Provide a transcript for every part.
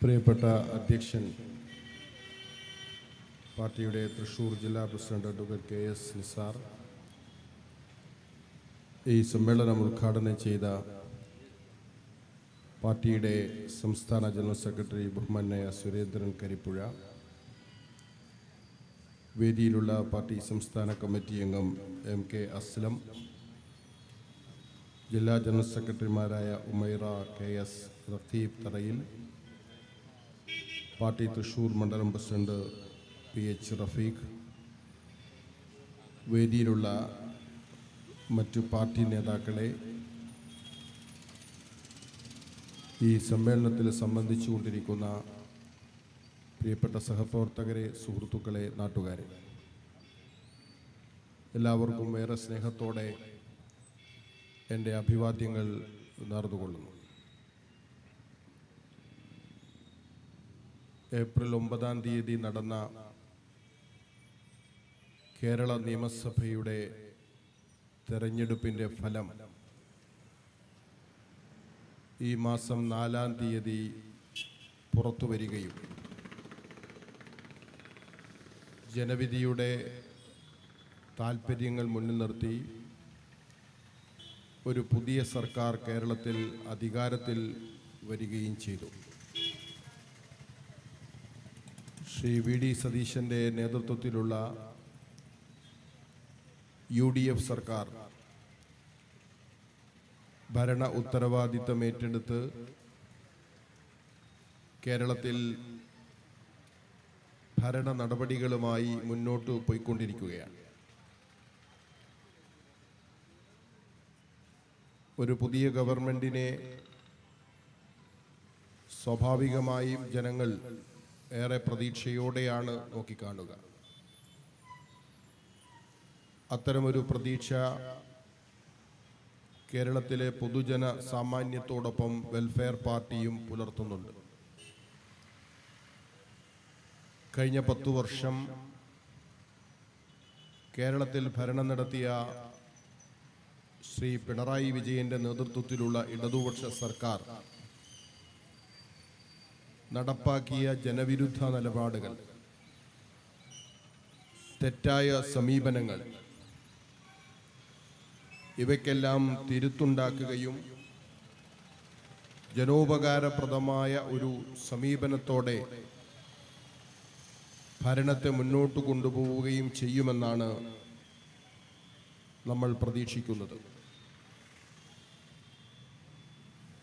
പ്രിയപ്പെട്ട അധ്യക്ഷൻ പാർട്ടിയുടെ തൃശ്ശൂർ ജില്ലാ പ്രസിഡന്റ് അഡ്വക്കേറ്റ് KS നിസാർ, ഈ സമ്മേളനം ഉദ്ഘാടനം ചെയ്ത പാർട്ടിയുടെ സംസ്ഥാന ജനറൽ സെക്രട്ടറി ബഹുമാന്യായ സുരേന്ദ്രൻ കരിപ്പുഴ, വേദിയിലുള്ള പാർട്ടി സംസ്ഥാന കമ്മിറ്റി അംഗം MK അസ്ലം, ജില്ലാ ജനറൽ സെക്രട്ടറിമാരായ ഉമൈറ KS, റഫീബ് തറയിൽ, പാർട്ടി തൃശ്ശൂർ മണ്ഡലം പ്രസിഡന്റ് PH റഫീഖ്, വേദിയിലുള്ള മറ്റു പാർട്ടി നേതാക്കളെ, ഈ സമ്മേളനത്തിൽ സംബന്ധിച്ചുകൊണ്ടിരിക്കുന്ന പ്രിയപ്പെട്ട സഹപ്രവർത്തകരെ, സുഹൃത്തുക്കളെ, നാട്ടുകാരെ, എല്ലാവർക്കും ഏറെ സ്നേഹത്തോടെ എൻ്റെ അഭിവാദ്യങ്ങൾ നേർന്നുകൊള്ളുന്നു. ഏപ്രിൽ 9-ാം തീയതി നടന്ന കേരള നിയമസഭയുടെ തെരഞ്ഞെടുപ്പിൻ്റെ ഫലം ഈ മാസം 4-ാം തീയതി പുറത്തു വരികയും ജനവിധിയുടെ താൽപ്പര്യങ്ങൾ മുന്നിൽ നിർത്തി ഒരു പുതിയ സർക്കാർ കേരളത്തിൽ അധികാരത്തിൽ വരികയും ചെയ്തു. ശ്രീ VD സതീശൻ്റെ നേതൃത്വത്തിലുള്ള UDF സർക്കാർ ഭരണ ഉത്തരവാദിത്തം ഏറ്റെടുത്ത് കേരളത്തിൽ ഭരണ നടപടികളുമായി മുന്നോട്ട് പോയിക്കൊണ്ടിരിക്കുകയാണ്. ഒരു പുതിയ ഗവൺമെൻറ്റിനെ സ്വാഭാവികമായും ജനങ്ങൾ ഏറെ പ്രതീക്ഷയോടെയാണ് നോക്കിക്കാണുക. അത്തരമൊരു പ്രതീക്ഷ കേരളത്തിലെ പൊതുജന സാമാന്യത്തോടൊപ്പം വെൽഫെയർ പാർട്ടിയും പുലർത്തുന്നുണ്ട്. കഴിഞ്ഞ 10 വർഷം കേരളത്തിൽ ഭരണം നടത്തിയ ശ്രീ പിണറായി വിജയൻ്റെ നേതൃത്വത്തിലുള്ള ഇടതുപക്ഷ സർക്കാർ നടപ്പാക്കിയ ജനവിരുദ്ധ നിലപാടുകൾ, തെറ്റായ സമീപനങ്ങൾ, ഇവയ്ക്കെല്ലാം തിരുത്തുണ്ടാക്കുകയും ജനോപകാരപ്രദമായ ഒരു സമീപനത്തോടെ ഭരണത്തെ മുന്നോട്ട് കൊണ്ടുപോവുകയും ചെയ്യുമെന്നാണ് നമ്മൾ പ്രതീക്ഷിക്കുന്നത്.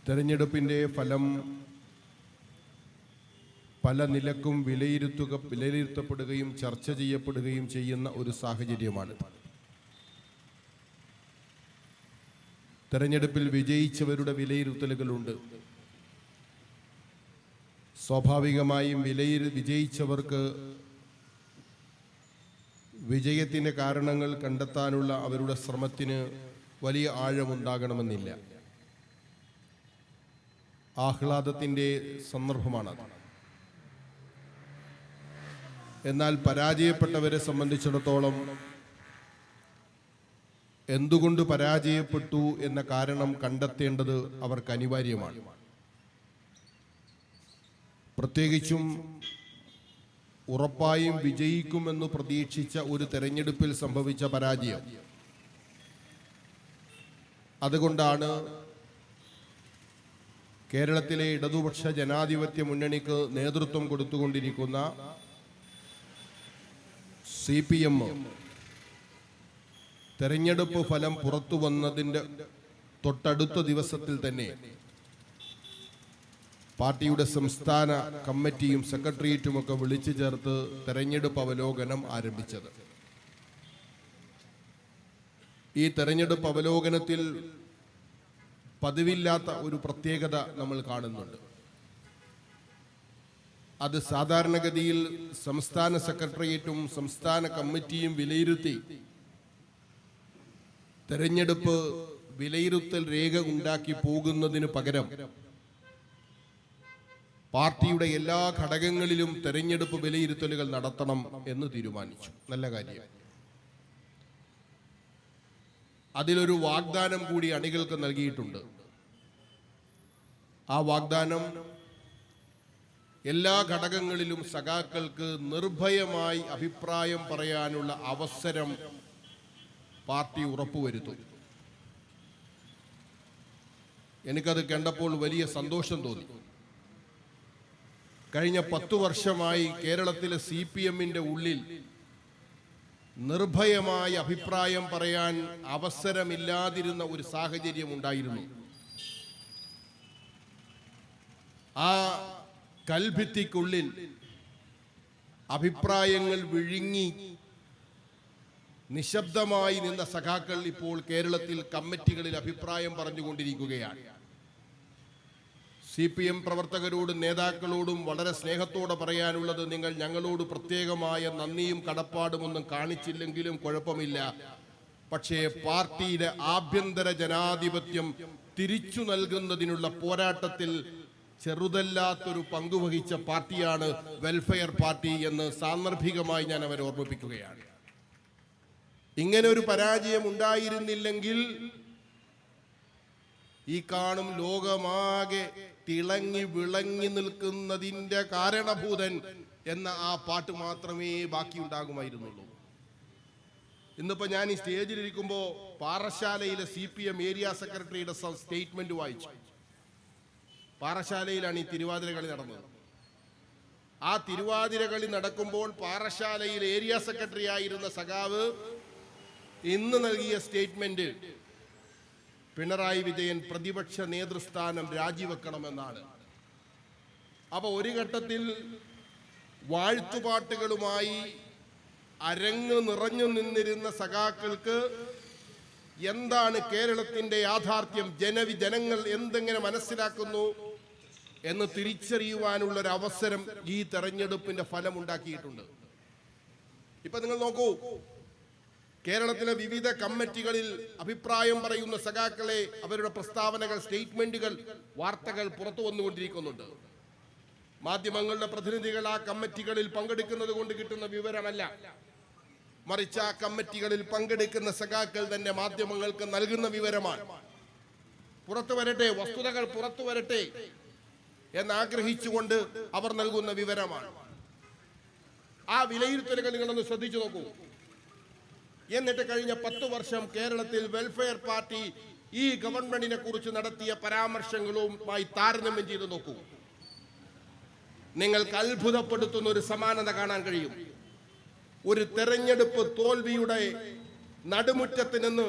തെരഞ്ഞെടുപ്പിൻ്റെ ഫലം പല നിലക്കും വിലയിരുത്തപ്പെടുകയും ചർച്ച ചെയ്യപ്പെടുകയും ചെയ്യുന്ന ഒരു സാഹചര്യമാണ്. തെരഞ്ഞെടുപ്പിൽ വിജയിച്ചവരുടെ വിലയിരുത്തലുകളുണ്ട്. സ്വാഭാവികമായും വിജയിച്ചവർക്ക് വിജയത്തിൻ്റെ കാരണങ്ങൾ കണ്ടെത്താനുള്ള അവരുടെ ശ്രമത്തിന് വലിയ ആഴമുണ്ടാകണമെന്നില്ല. ആഹ്ലാദത്തിൻ്റെ സന്ദർഭമാണത്. എന്നാൽ പരാജയപ്പെട്ടവരെ സംബന്ധിച്ചിടത്തോളം എന്തുകൊണ്ട് പരാജയപ്പെട്ടു എന്ന കാരണം കണ്ടെത്തേണ്ടത് അവർക്ക് അനിവാര്യമാണ്. പ്രത്യേകിച്ചും ഉറപ്പായും വിജയിക്കുമെന്ന് പ്രതീക്ഷിച്ച ഒരു തെരഞ്ഞെടുപ്പിൽ സംഭവിച്ച പരാജയം. അതുകൊണ്ടാണ് കേരളത്തിലെ ഇടതുപക്ഷ ജനാധിപത്യ മുന്നണിക്ക് നേതൃത്വം കൊടുത്തുകൊണ്ടിരിക്കുന്ന CPM തെരഞ്ഞെടുപ്പ് ഫലം പുറത്തു വന്നതിൻ്റെ തൊട്ടടുത്ത ദിവസത്തിൽ തന്നെ പാർട്ടിയുടെ സംസ്ഥാന കമ്മിറ്റിയും സെക്രട്ടേറിയറ്റുമൊക്കെ വിളിച്ചു ചേർത്ത് തെരഞ്ഞെടുപ്പ് അവലോകനം ആരംഭിച്ചത്. ഈ തെരഞ്ഞെടുപ്പ് അവലോകനത്തിൽ പതിവില്ലാത്ത ഒരു പ്രത്യേകത നമ്മൾ കാണുന്നുണ്ട്. അത് സാധാരണഗതിയിൽ സംസ്ഥാന സെക്രട്ടേറിയറ്റും സംസ്ഥാന കമ്മിറ്റിയും വിലയിരുത്തി തെരഞ്ഞെടുപ്പ് വിലയിരുത്തൽ രേഖ ഉണ്ടാക്കി പോകുന്നതിന് പകരം പാർട്ടിയുടെ എല്ലാ ഘടകങ്ങളിലും തെരഞ്ഞെടുപ്പ് വിലയിരുത്തലുകൾ നടത്തണം എന്ന് തീരുമാനിച്ചു. നല്ല കാര്യം. അതിലൊരു വാഗ്ദാനം കൂടി അണികൾക്ക് നൽകിയിട്ടുണ്ട്. ആ വാഗ്ദാനം എല്ലാ ഘടകങ്ങളിലും സഖാക്കൾക്ക് നിർഭയമായി അഭിപ്രായം പറയാനുള്ള അവസരം പാർട്ടി ഉറപ്പുവരുത്തും. എനിക്കത് കണ്ടപ്പോൾ വലിയ സന്തോഷം തോന്നി. കഴിഞ്ഞ 10 വർഷമായി കേരളത്തിലെ CPM-ന്റെ ഉള്ളിൽ നിർഭയമായി അഭിപ്രായം പറയാൻ അവസരമില്ലാതിരുന്ന ഒരു സാഹചര്യം ഉണ്ടായിരുന്നു. ആ കൽഭിത്തിക്കുള്ളിൽ അഭിപ്രായങ്ങൾ വിഴുങ്ങി നിശബ്ദമായി നിന്ന സഖാക്കൾ ഇപ്പോൾ കേരളത്തിൽ കമ്മിറ്റികളിൽ അഭിപ്രായം പറഞ്ഞുകൊണ്ടിരിക്കുകയാണ്. CPM പ്രവർത്തകരോടും നേതാക്കളോടും വളരെ സ്നേഹത്തോടെ പറയാനുള്ളത്, നിങ്ങൾ ഞങ്ങളോട് പ്രത്യേകമായ നന്ദിയും കടപ്പാടുമൊന്നും കാണിച്ചില്ലെങ്കിലും കുഴപ്പമില്ല. പക്ഷേ പാർട്ടിയുടെ ആഭ്യന്തര ജനാധിപത്യം തിരിച്ചു നൽകുന്നതിനുള്ള പോരാട്ടത്തിൽ ചെറുതല്ലാത്തൊരു പങ്കുവഹിച്ച പാർട്ടിയാണ് വെൽഫെയർ പാർട്ടി എന്ന് സാന്ദർഭികമായി ഞാൻ അവരെ ഓർമ്മിപ്പിക്കുകയാണ്. ഇങ്ങനെ ഒരു പരാജയം ഉണ്ടായിരുന്നില്ലെങ്കിൽ ഈ കാണും ലോകമാകെ തിളങ്ങി വിളങ്ങി നിൽക്കുന്നതിൻ്റെ കാരണഭൂതൻ എന്ന ആ പാട്ട് മാത്രമേ ബാക്കിയുണ്ടാകുമായിരുന്നുള്ളൂ. ഇന്നിപ്പോൾ ഞാൻ ഈ സ്റ്റേജിലിരിക്കുമ്പോൾ പാറശാലയിലെ CPM ഏരിയ സെക്രട്ടറിയുടെ സ്റ്റേറ്റ്മെന്റ് വായിച്ചു. പാറശാലയിലാണ് ഈ തിരുവാതിര കളി നടന്നത്. ആ തിരുവാതിര കളി നടക്കുമ്പോൾ പാറശാലയിൽ ഏരിയ സെക്രട്ടറി ആയിരുന്ന സഖാവ് ഇന്ന് നൽകിയ സ്റ്റേറ്റ്മെന്റ്, പിണറായി വിജയൻ പ്രതിപക്ഷ നേതൃസ്ഥാനം രാജിവെക്കണമെന്നാണ്. അപ്പൊ ഒരു ഘട്ടത്തിൽ വാഴ്ത്തുപാട്ടുകളുമായി അരങ്ങ് നിറഞ്ഞു നിന്നിരുന്ന സഖാക്കൾക്ക് എന്താണ് കേരളത്തിന്റെ യാഥാർത്ഥ്യം, ജനങ്ങൾ എന്തെങ്ങനെ മനസ്സിലാക്കുന്നു എന്ന് തിരിച്ചറിയുവാനുള്ളൊരു അവസരം ഈ തെരഞ്ഞെടുപ്പിന്റെ ഫലം ഉണ്ടാക്കിയിട്ടുണ്ട്. ഇപ്പൊ നിങ്ങൾ നോക്കൂ, കേരളത്തിലെ വിവിധ കമ്മിറ്റികളിൽ അഭിപ്രായം പറയുന്ന സഖാക്കളെ അവരുടെ പ്രസ്താവനകൾ, സ്റ്റേറ്റ്മെന്റുകൾ, വാർത്തകൾ പുറത്തു വന്നുകൊണ്ടിരിക്കുന്നുണ്ട്. മാധ്യമങ്ങളുടെ പ്രതിനിധികൾ ആ കമ്മിറ്റികളിൽ പങ്കെടുക്കുന്നത് കൊണ്ട് കിട്ടുന്ന വിവരമല്ല, മറിച്ച് ആ കമ്മിറ്റികളിൽ പങ്കെടുക്കുന്ന സഖാക്കൾ തന്നെ മാധ്യമങ്ങൾക്ക് നൽകുന്ന വിവരമാണ്. പുറത്തു വരട്ടെ, വസ്തുതകൾ പുറത്തു വരട്ടെ എന്നാഗ്രഹിച്ചുകൊണ്ട് അവർ നൽകുന്ന വിവരമാണ്. ആ വിലയിരുത്തലുകൾ നിങ്ങളൊന്ന് ശ്രദ്ധിച്ചു നോക്കൂ. എന്നിട്ട് കഴിഞ്ഞ 10 വർഷം കേരളത്തിൽ വെൽഫെയർ പാർട്ടി ഈ ഗവൺമെന്റിനെ കുറിച്ച് നടത്തിയ പരാമർശങ്ങളുമായി താരതമ്യം ചെയ്ത് നോക്കൂ. നിങ്ങൾക്ക് അത്ഭുതപ്പെടുത്തുന്ന ഒരു സമാനത കാണാൻ കഴിയും. ഒരു തെരഞ്ഞെടുപ്പ് തോൽവിയുടെ നടുമുറ്റത്ത് നിന്ന്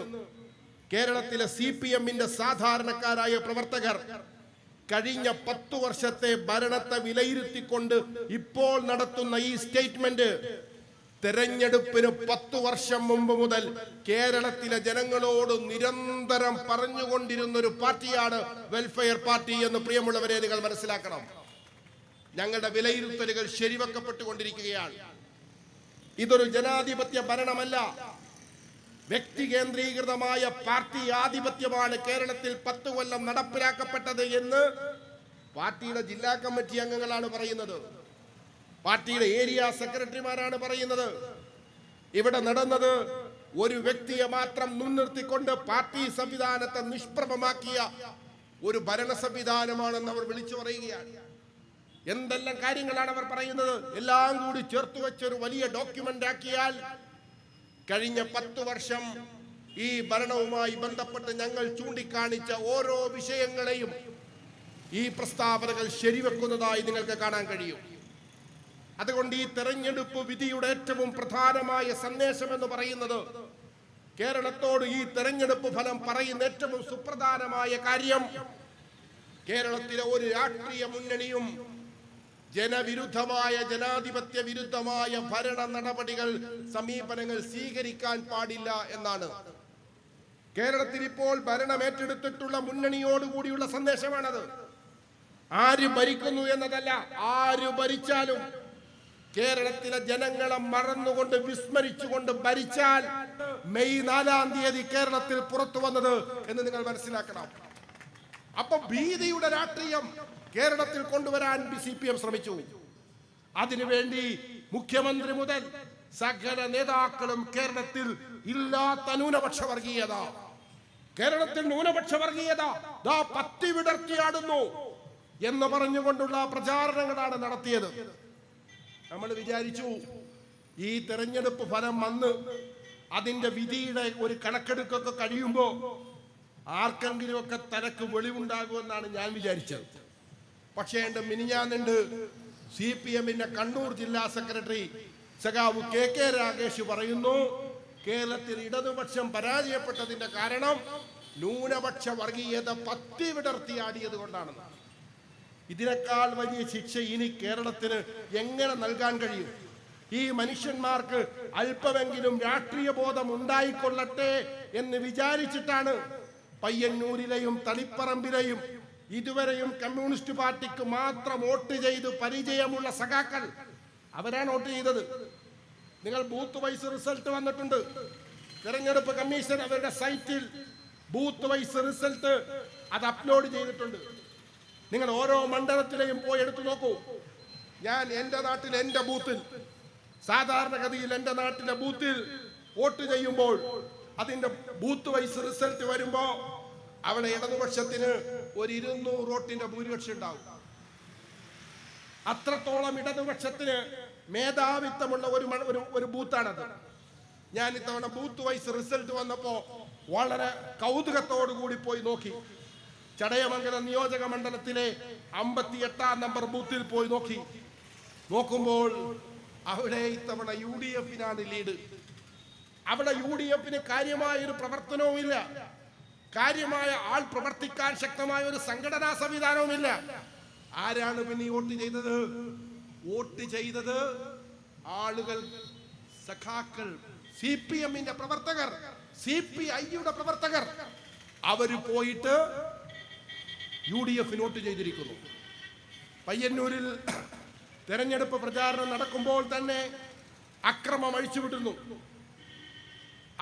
കേരളത്തിലെ CPM-ന്റെ സാധാരണക്കാരായ പ്രവർത്തകർ കഴിഞ്ഞ 10 വർഷത്തെ ഭരണത്തെ വിലയിരുത്തിക്കൊണ്ട് ഇപ്പോൾ നടത്തുന്ന ഈ സ്റ്റേറ്റ്മെന്റ് തെരഞ്ഞെടുപ്പിന് 10 വർഷം മുമ്പ് മുതൽ കേരളത്തിലെ ജനങ്ങളോട് നിരന്തരം പറഞ്ഞുകൊണ്ടിരുന്ന ഒരു പാർട്ടിയാണ് വെൽഫെയർ പാർട്ടി എന്ന് പ്രിയമുള്ളവരെ നിങ്ങൾ മനസ്സിലാക്കണം. ഞങ്ങളുടെ വിലയിരുത്തലുകൾ ശരിവെക്കപ്പെട്ടുകൊണ്ടിരിക്കുകയാണ്. ഇതൊരു ജനാധിപത്യ ഭരണമല്ല, വ്യക്തി കേന്ദ്രീകൃതമായ പാർട്ടി ആധിപത്യമാണ് കേരളത്തിൽ 10 കൊല്ലം നടപ്പിലാക്കപ്പെട്ടത് എന്ന് പാർട്ടിയുടെ ജില്ലാ കമ്മിറ്റി അംഗങ്ങളാണ് പറയുന്നത്, പാർട്ടിയുടെ ഏരിയ സെക്രട്ടറിമാരാണ് പറയുന്നത്. ഇവിടെ നടന്നത് ഒരു വ്യക്തിയെ മാത്രം മുൻനിർത്തിക്കൊണ്ട് പാർട്ടി സംവിധാനത്തെ നിഷ്പ്രഭമാക്കിയ ഒരു ഭരണ സംവിധാനമാണെന്ന് അവർ വിളിച്ചു പറയുകയാണ്. എന്തെല്ലാം കാര്യങ്ങളാണ് അവർ പറയുന്നത്, എല്ലാം കൂടി ചേർത്ത് വെച്ചൊരു വലിയ ഡോക്യുമെന്റ് ആക്കിയാൽ കഴിഞ്ഞ 10 വർഷം ഈ ഭരണവുമായി ബന്ധപ്പെട്ട് ഞങ്ങൾ ചൂണ്ടിക്കാണിച്ച ഓരോ വിഷയങ്ങളെയും ഈ പ്രസ്താവനകൾ ശരിവെക്കുന്നതായി നിങ്ങൾക്ക് കാണാൻ കഴിയും. അതുകൊണ്ട് ഈ തെരഞ്ഞെടുപ്പ് വിധിയുടെ ഏറ്റവും പ്രധാനമായ സന്ദേശം എന്ന് പറയുന്നത്, കേരളത്തോട് ഈ തെരഞ്ഞെടുപ്പ് ഫലം പറയുന്ന ഏറ്റവും സുപ്രധാനമായ കാര്യം, കേരളത്തിലെ ഒരു രാഷ്ട്രീയ മുന്നണിയും ജനവിരുദ്ധമായ, ജനാധിപത്യ വിരുദ്ധമായ ഭരണ നടപടികൾ, സമീപനങ്ങൾ സ്വീകരിക്കാൻ പാടില്ല എന്നാണ്. കേരളത്തിൽ ഇപ്പോൾ ഭരണം ഏറ്റെടുത്തിട്ടുള്ള മുന്നണിയോടുകൂടിയുള്ള സന്ദേശമാണത്. ആര് ഭരിക്കുന്നു എന്നതല്ല, ആര് ഭരിച്ചാലും കേരളത്തിലെ ജനങ്ങളെ മറന്നുകൊണ്ട് വിസ്മരിച്ചുകൊണ്ട് ഭരിച്ചാൽ മെയ് 4-ാം തീയതി കേരളത്തിൽ പുറത്തു വന്നത് എന്ന് നിങ്ങൾ മനസ്സിലാക്കണം. അപ്പൊ ഭീതിയുടെ രാഷ്ട്രീയം കേരളത്തിൽ കൊണ്ടുവരാൻ CPM ശ്രമിച്ചു. അതിനുവേണ്ടി മുഖ്യമന്ത്രി മുതൽ സകല നേതാക്കളും കേരളത്തിൽ ഇല്ലാത്ത ന്യൂനപക്ഷ വർഗീയത, കേരളത്തിൽ ന്യൂനപക്ഷ വർഗീയത പത്തി വിടർത്തിയാടുന്നു. എന്ന് പറഞ്ഞുകൊണ്ടുള്ള പ്രചാരണങ്ങളാണ് നടത്തിയത്. നമ്മൾ വിചാരിച്ചു ഈ തെരഞ്ഞെടുപ്പ് ഫലം വന്ന് അതിന്റെ വിധിയുടെ ഒരു കണക്കെടുക്കൊക്കെ കഴിയുമ്പോൾ ആർക്കെങ്കിലുമൊക്കെ തലക്ക് വെളിവുണ്ടാകുമെന്നാണ് ഞാൻ വിചാരിച്ചത്. പക്ഷേ എൻ്റെ മിനിഞ്ഞാന്നുണ്ട് CPM-ന്റെ കണ്ണൂർ ജില്ലാ സെക്രട്ടറി സഖാവ് KK രാഗേഷ് പറയുന്നു, കേരളത്തിൽ ഇടതുപക്ഷം പരാജയപ്പെട്ടതിന്റെ കാരണം ന്യൂനപക്ഷ വർഗീയത പത്തി വിടർത്തിയാടിയത് കൊണ്ടാണെന്ന്. ഇതിനേക്കാൾ വലിയ ശിക്ഷ ഇനി കേരളത്തിന് എങ്ങനെ നൽകാൻ കഴിയും? ഈ മനുഷ്യന്മാർക്ക് അല്പമെങ്കിലും രാഷ്ട്രീയ ബോധം ഉണ്ടായിക്കൊള്ളട്ടെ എന്ന് വിചാരിച്ചിട്ടാണ് പയ്യന്നൂരിലെയും തളിപ്പറമ്പിലെയും ഇതുവരെയും കമ്മ്യൂണിസ്റ്റ് പാർട്ടിക്ക് മാത്രം വോട്ട് ചെയ്ത് പരിചയമുള്ള സഖാക്കൾ അവരാണ് വോട്ട് ചെയ്തത്. നിങ്ങൾ ബൂത്ത് വൈസ് റിസൾട്ട് വന്നിട്ടുണ്ട്. തെരഞ്ഞെടുപ്പ് കമ്മീഷൻ അവരുടെ സൈറ്റിൽ ബൂത്ത് വൈസ് റിസൾട്ട് അത് അപ്ലോഡ് ചെയ്തിട്ടുണ്ട്. നിങ്ങൾ ഓരോ മണ്ഡലത്തിലെയും പോയി എടുത്തു നോക്കൂ. ഞാൻ എൻ്റെ നാട്ടിൽ എൻ്റെ ബൂത്തിൽ, സാധാരണഗതിയിൽ എൻ്റെ നാട്ടിലെ ബൂത്തിൽ വോട്ട് ചെയ്യുമ്പോൾ അതിന്റെ ബൂത്ത് വൈസ് റിസൾട്ട് വരുമ്പോൾ അവിടെ ഇടതുപക്ഷത്തിന് ഒരു 200 വോട്ടിന്റെ ഭൂരിപക്ഷം ഉണ്ടാവും. അത്രത്തോളം ഇടതുപക്ഷത്തിന് മേധാവിത്വമുള്ള ഒരു ബൂത്താണത്. ഞാൻ ഇത്തവണ ബൂത്ത് വൈസ് റിസൾട്ട് വന്നപ്പോ വളരെ കൗതുകത്തോടു കൂടി പോയി നോക്കി. ചടയമംഗലം നിയോജക മണ്ഡലത്തിലെ 58-ാം നമ്പർ ബൂത്തിൽ പോയി നോക്കുമ്പോൾ അവിടെ ഇത്തവണ UDF-നാണ് ലീഡ്. അവിടെ UDF-ന് കാര്യമായ ഒരു പ്രവർത്തനവുമില്ല, കാര്യമായ ആൾ പ്രവർത്തിക്കാൻ ശക്തമായ ഒരു സംഘടനാ സംവിധാനവുമില്ല. ആരാണ് പിന്നെ വോട്ട് ചെയ്തത്? വോട്ട് ചെയ്തത് ആളുകൾ, സഖാക്കൾ, CPM-ന്റെ പ്രവർത്തകർ, CPI-യുടെ പ്രവർത്തകർ. അവര് പോയിട്ട് UDF-ന് വോട്ട് ചെയ്തിരിക്കുന്നു. പയ്യന്നൂരിൽ തെരഞ്ഞെടുപ്പ് പ്രചാരണം നടക്കുമ്പോൾ തന്നെ അക്രമം അഴിച്ചുവിടുന്നു.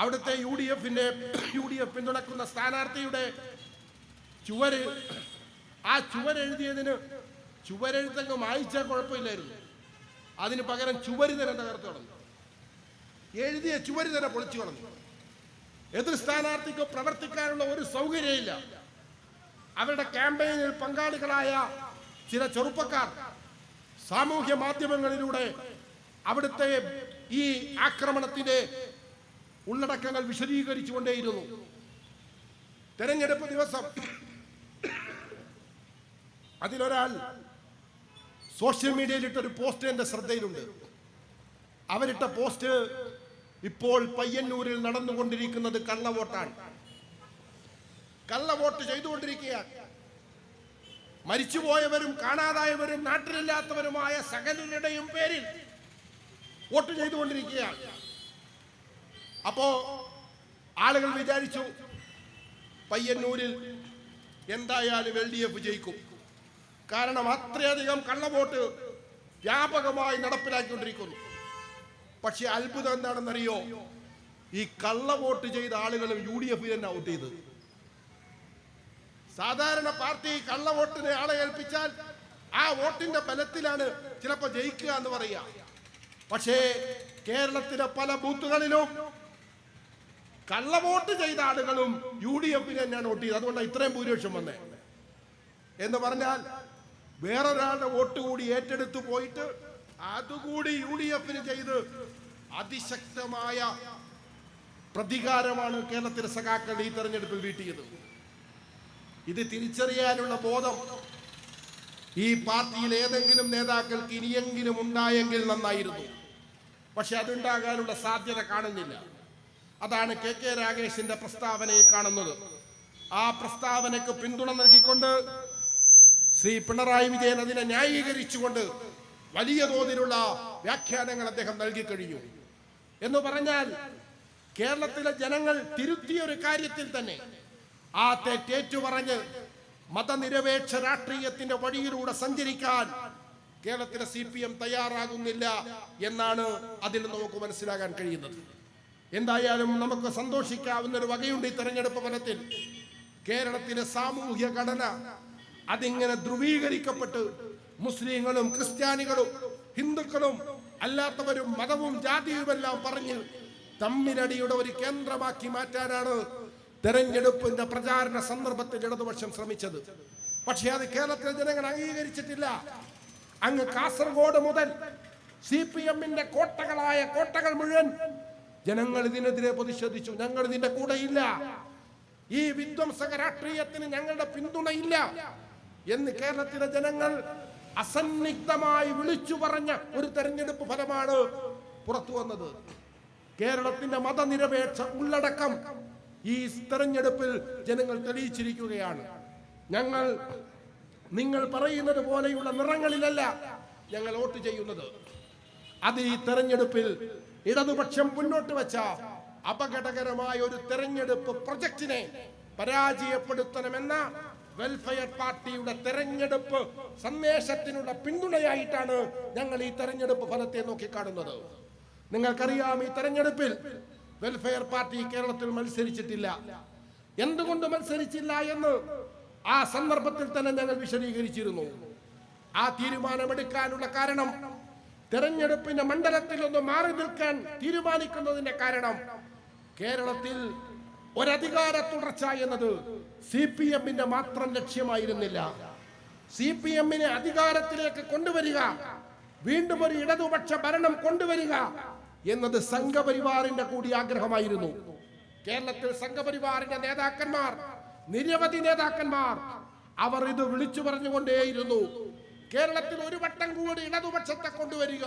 അവിടുത്തെ UDF പിന്തുണക്കുന്ന സ്ഥാനാർത്ഥിയുടെ ചുവരെഴുത്തങ്ങ് മായിച്ചാൽ കുഴപ്പമില്ലായിരുന്നു. അതിന് പകരം ചുവര് തന്നെ തകർത്തു കളഞ്ഞു. എഴുതിയ ചുവര് തന്നെ പൊളിച്ചു കളഞ്ഞു. എതിർ സ്ഥാനാർത്ഥിക്ക് പ്രവർത്തിക്കാനുള്ള ഒരു സൗകര്യമില്ല. അവരുടെ ക്യാമ്പയിനിൽ പങ്കാളികളായ ചില ചെറുപ്പക്കാർ സാമൂഹ്യ മാധ്യമങ്ങളിലൂടെ അവിടുത്തെ ഈ ആക്രമണത്തിന്റെ ഉള്ളടക്കങ്ങൾ വിശദീകരിച്ചുകൊണ്ടേയിരുന്നു. തെരഞ്ഞെടുപ്പ് ദിവസം അതിലൊരാൾ സോഷ്യൽ മീഡിയയിൽ ഇട്ടൊരു പോസ്റ്റ് എന്റെ ശ്രദ്ധയിലുണ്ട്. അവരിട്ട പോസ്റ്റ്, ഇപ്പോൾ പയ്യന്നൂരിൽ നടന്നുകൊണ്ടിരിക്കുന്നത് കള്ളവോട്ടാണ്, കള്ളവോട്ട് ചെയ്തുകൊണ്ടിരിക്കുകയാണ്. മരിച്ചുപോയവരും കാണാതായവരും നാട്ടിലില്ലാത്തവരുമായ സകലരുടെയും പേരിൽ വോട്ട് ചെയ്തുകൊണ്ടിരിക്കുകയാണ്. അപ്പോ ആളുകൾ വിചാരിച്ചു പയ്യന്നൂരിൽ എന്തായാലും LDF ജയിക്കും. കാരണം അത്രയധികം കള്ളവോട്ട് വ്യാപകമായി നടപ്പിലാക്കിക്കൊണ്ടിരിക്കുന്നു. പക്ഷെ അത്ഭുതം എന്താണെന്നറിയോ? ഈ കള്ളവോട്ട് ചെയ്ത ആളുകളും UDF തന്നെ വോട്ട് ചെയ്തത്. സാധാരണ പാർട്ടി കള്ളവോട്ടിനെ ആളെ ഏൽപ്പിച്ചാൽ ആ വോട്ടിന്റെ ബലത്തിലാണ് ചിലപ്പോൾ ജയിക്കുക എന്ന് പറയുക. പക്ഷേ കേരളത്തിലെ പല ബൂത്തുകളിലും കള്ളവോട്ട് ചെയ്ത ആളുകളും UDF തന്നെയാണ് വോട്ട് ചെയ്തത്. അതുകൊണ്ടാണ് ഇത്രയും ഭൂരിപക്ഷം വന്നേ. എന്ന് പറഞ്ഞാൽ വേറൊരാളുടെ വോട്ട് കൂടി ഏറ്റെടുത്തു പോയിട്ട് അതുകൂടി UDF-ന് ചെയ്ത് അതിശക്തമായ പ്രതികാരമാണ് കേരളത്തിലെ സഖാക്കൾ ഈ തെരഞ്ഞെടുപ്പിൽ വീട്ടിയത്. ഇത് തിരിച്ചറിയാനുള്ള ബോധം ഈ പാർട്ടിയിൽ ഏതെങ്കിലും നേതാക്കൾക്ക് ഇനിയെങ്കിലും ഉണ്ടായെങ്കിൽ നന്നായിരുന്നു. പക്ഷെ അതുണ്ടാകാനുള്ള സാധ്യത കാണുന്നില്ല. അതാണ് KK രാഗേഷിന്റെ പ്രസ്താവനയിൽ കാണുന്നത്. ആ പ്രസ്താവനയ്ക്ക് പിന്തുണ നൽകിക്കൊണ്ട് ശ്രീ പിണറായി വിജയൻ അതിനെ ന്യായീകരിച്ചുകൊണ്ട് വലിയ തോതിലുള്ള വ്യാഖ്യാനങ്ങൾ അദ്ദേഹം നൽകി കഴിഞ്ഞു. എന്ന് പറഞ്ഞാൽ കേരളത്തിലെ ജനങ്ങൾ തിരുത്തിയ ഒരു കാര്യത്തിൽ തന്നെ ആ തെറ്റേറ്റു പറഞ്ഞ് മതനിരപേക്ഷ രാഷ്ട്രീയത്തിന്റെ വഴിയിലൂടെ സഞ്ചരിക്കാൻ കേരളത്തിലെ CPM തയ്യാറാകുന്നില്ല എന്നാണ് അതിൽ നമുക്ക് മനസ്സിലാക്കാൻ കഴിയുന്നത്. എന്തായാലും നമുക്ക് സന്തോഷിക്കാവുന്ന ഒരു വകയുണ്ട് ഈ തെരഞ്ഞെടുപ്പ് ഫലത്തിൽ. കേരളത്തിലെ സാമൂഹ്യ ഘടന അതിങ്ങനെ ധ്രുവീകരിക്കപ്പെട്ട് മുസ്ലിങ്ങളും ക്രിസ്ത്യാനികളും ഹിന്ദുക്കളും അല്ലാത്തവരും മതവും ജാതിയുമെല്ലാം പറഞ്ഞ് തമ്മിലടിയുടെ ഒരു കേന്ദ്രമാക്കി മാറ്റാനാണ് തെരഞ്ഞെടുപ്പിന്റെ പ്രചാരണ സന്ദർഭത്തിൽ ഇടതുപക്ഷം ശ്രമിച്ചത്. പക്ഷെ അത് കേരളത്തിലെ ജനങ്ങൾ അംഗീകരിച്ചിട്ടില്ല. അങ്ങ് കാസർഗോഡ് മുതൽ CPM-ന്റെ കോട്ടകൾ മുഴുവൻ ജനങ്ങൾ ഇതിനെതിരെ പ്രതിഷേധിച്ചു. ഞങ്ങൾ ഇതിന്റെ കൂടെയില്ല, ഈ വിധ്വംസക രാഷ്ട്രീയത്തിന് ഞങ്ങളുടെ പിന്തുണയില്ല എന്ന് കേരളത്തിലെ ജനങ്ങൾ അസന്നിഗ്ധമായി വിളിച്ചു പറഞ്ഞ ഒരു തെരഞ്ഞെടുപ്പ് ഫലമാണ് പുറത്തു വന്നത്. കേരളത്തിന്റെ മതനിരപേക്ഷ ഉള്ളടക്കം ഈ തെരഞ്ഞെടുപ്പിൽ ജനങ്ങൾ തെളിയിച്ചിരിക്കുകയാണ്. ഞങ്ങൾ നിങ്ങൾ പറയുന്നത് പോലെയുള്ള നിറങ്ങളിലല്ല ഞങ്ങൾ വോട്ട് ചെയ്യുന്നത്. അത് ഈ തെരഞ്ഞെടുപ്പിൽ ഇടതുപക്ഷം മുന്നോട്ട് വെച്ച അപകടകരമായ ഒരു തെരഞ്ഞെടുപ്പ് പ്രൊജക്ടിനെ പരാജയപ്പെടുത്തണമെന്ന വെൽഫെയർ പാർട്ടിയുടെ തെരഞ്ഞെടുപ്പ് സന്ദേശത്തിനുള്ള പിന്തുണയായിട്ടാണ് ഞങ്ങൾ ഈ തെരഞ്ഞെടുപ്പ് ഫലത്തെ നോക്കിക്കാണുന്നത്. നിങ്ങൾക്കറിയാം, ഈ തെരഞ്ഞെടുപ്പിൽ വെൽഫെയർ പാർട്ടി കേരളത്തിൽ മത്സരിച്ചിട്ടില്ല. എന്തുകൊണ്ട് മത്സരിച്ചില്ല എന്ന് ആ സന്ദർഭത്തിൽ തന്നെ ഞങ്ങൾ വിശദീകരിച്ചിരുന്നു. ആ തീരുമാനമെടുക്കാനുള്ള കാരണം, തെരഞ്ഞെടുപ്പിന്റെ മണ്ഡലത്തിൽ ഒന്ന് മാറി നിൽക്കാൻ തീരുമാനിക്കുന്നതിന്റെ കാരണം, കേരളത്തിൽ ഒരധികാര തുടർച്ച എന്നത് CPM-ന്റെ മാത്രം ലക്ഷ്യമായിരുന്നില്ല. CPM-നെ അധികാരത്തിലേക്ക് കൊണ്ടുവരിക, വീണ്ടും ഒരു ഇടതുപക്ഷ ഭരണം കൊണ്ടുവരിക എന്നത് സംഘപരിവാറിന്റെ കൂടി ആഗ്രഹമായിരുന്നു. കേരളത്തിൽ സംഘപരിവാറിന്റെ നേതാക്കന്മാർ, നിരവധി നേതാക്കന്മാർ, അവർ ഇത് വിളിച്ചു പറഞ്ഞുകൊണ്ടേയിരുന്നു. കേരളത്തിൽ ഒരു വട്ടം കൂടി ഇടതുപക്ഷത്തെ കൊണ്ടുവരിക,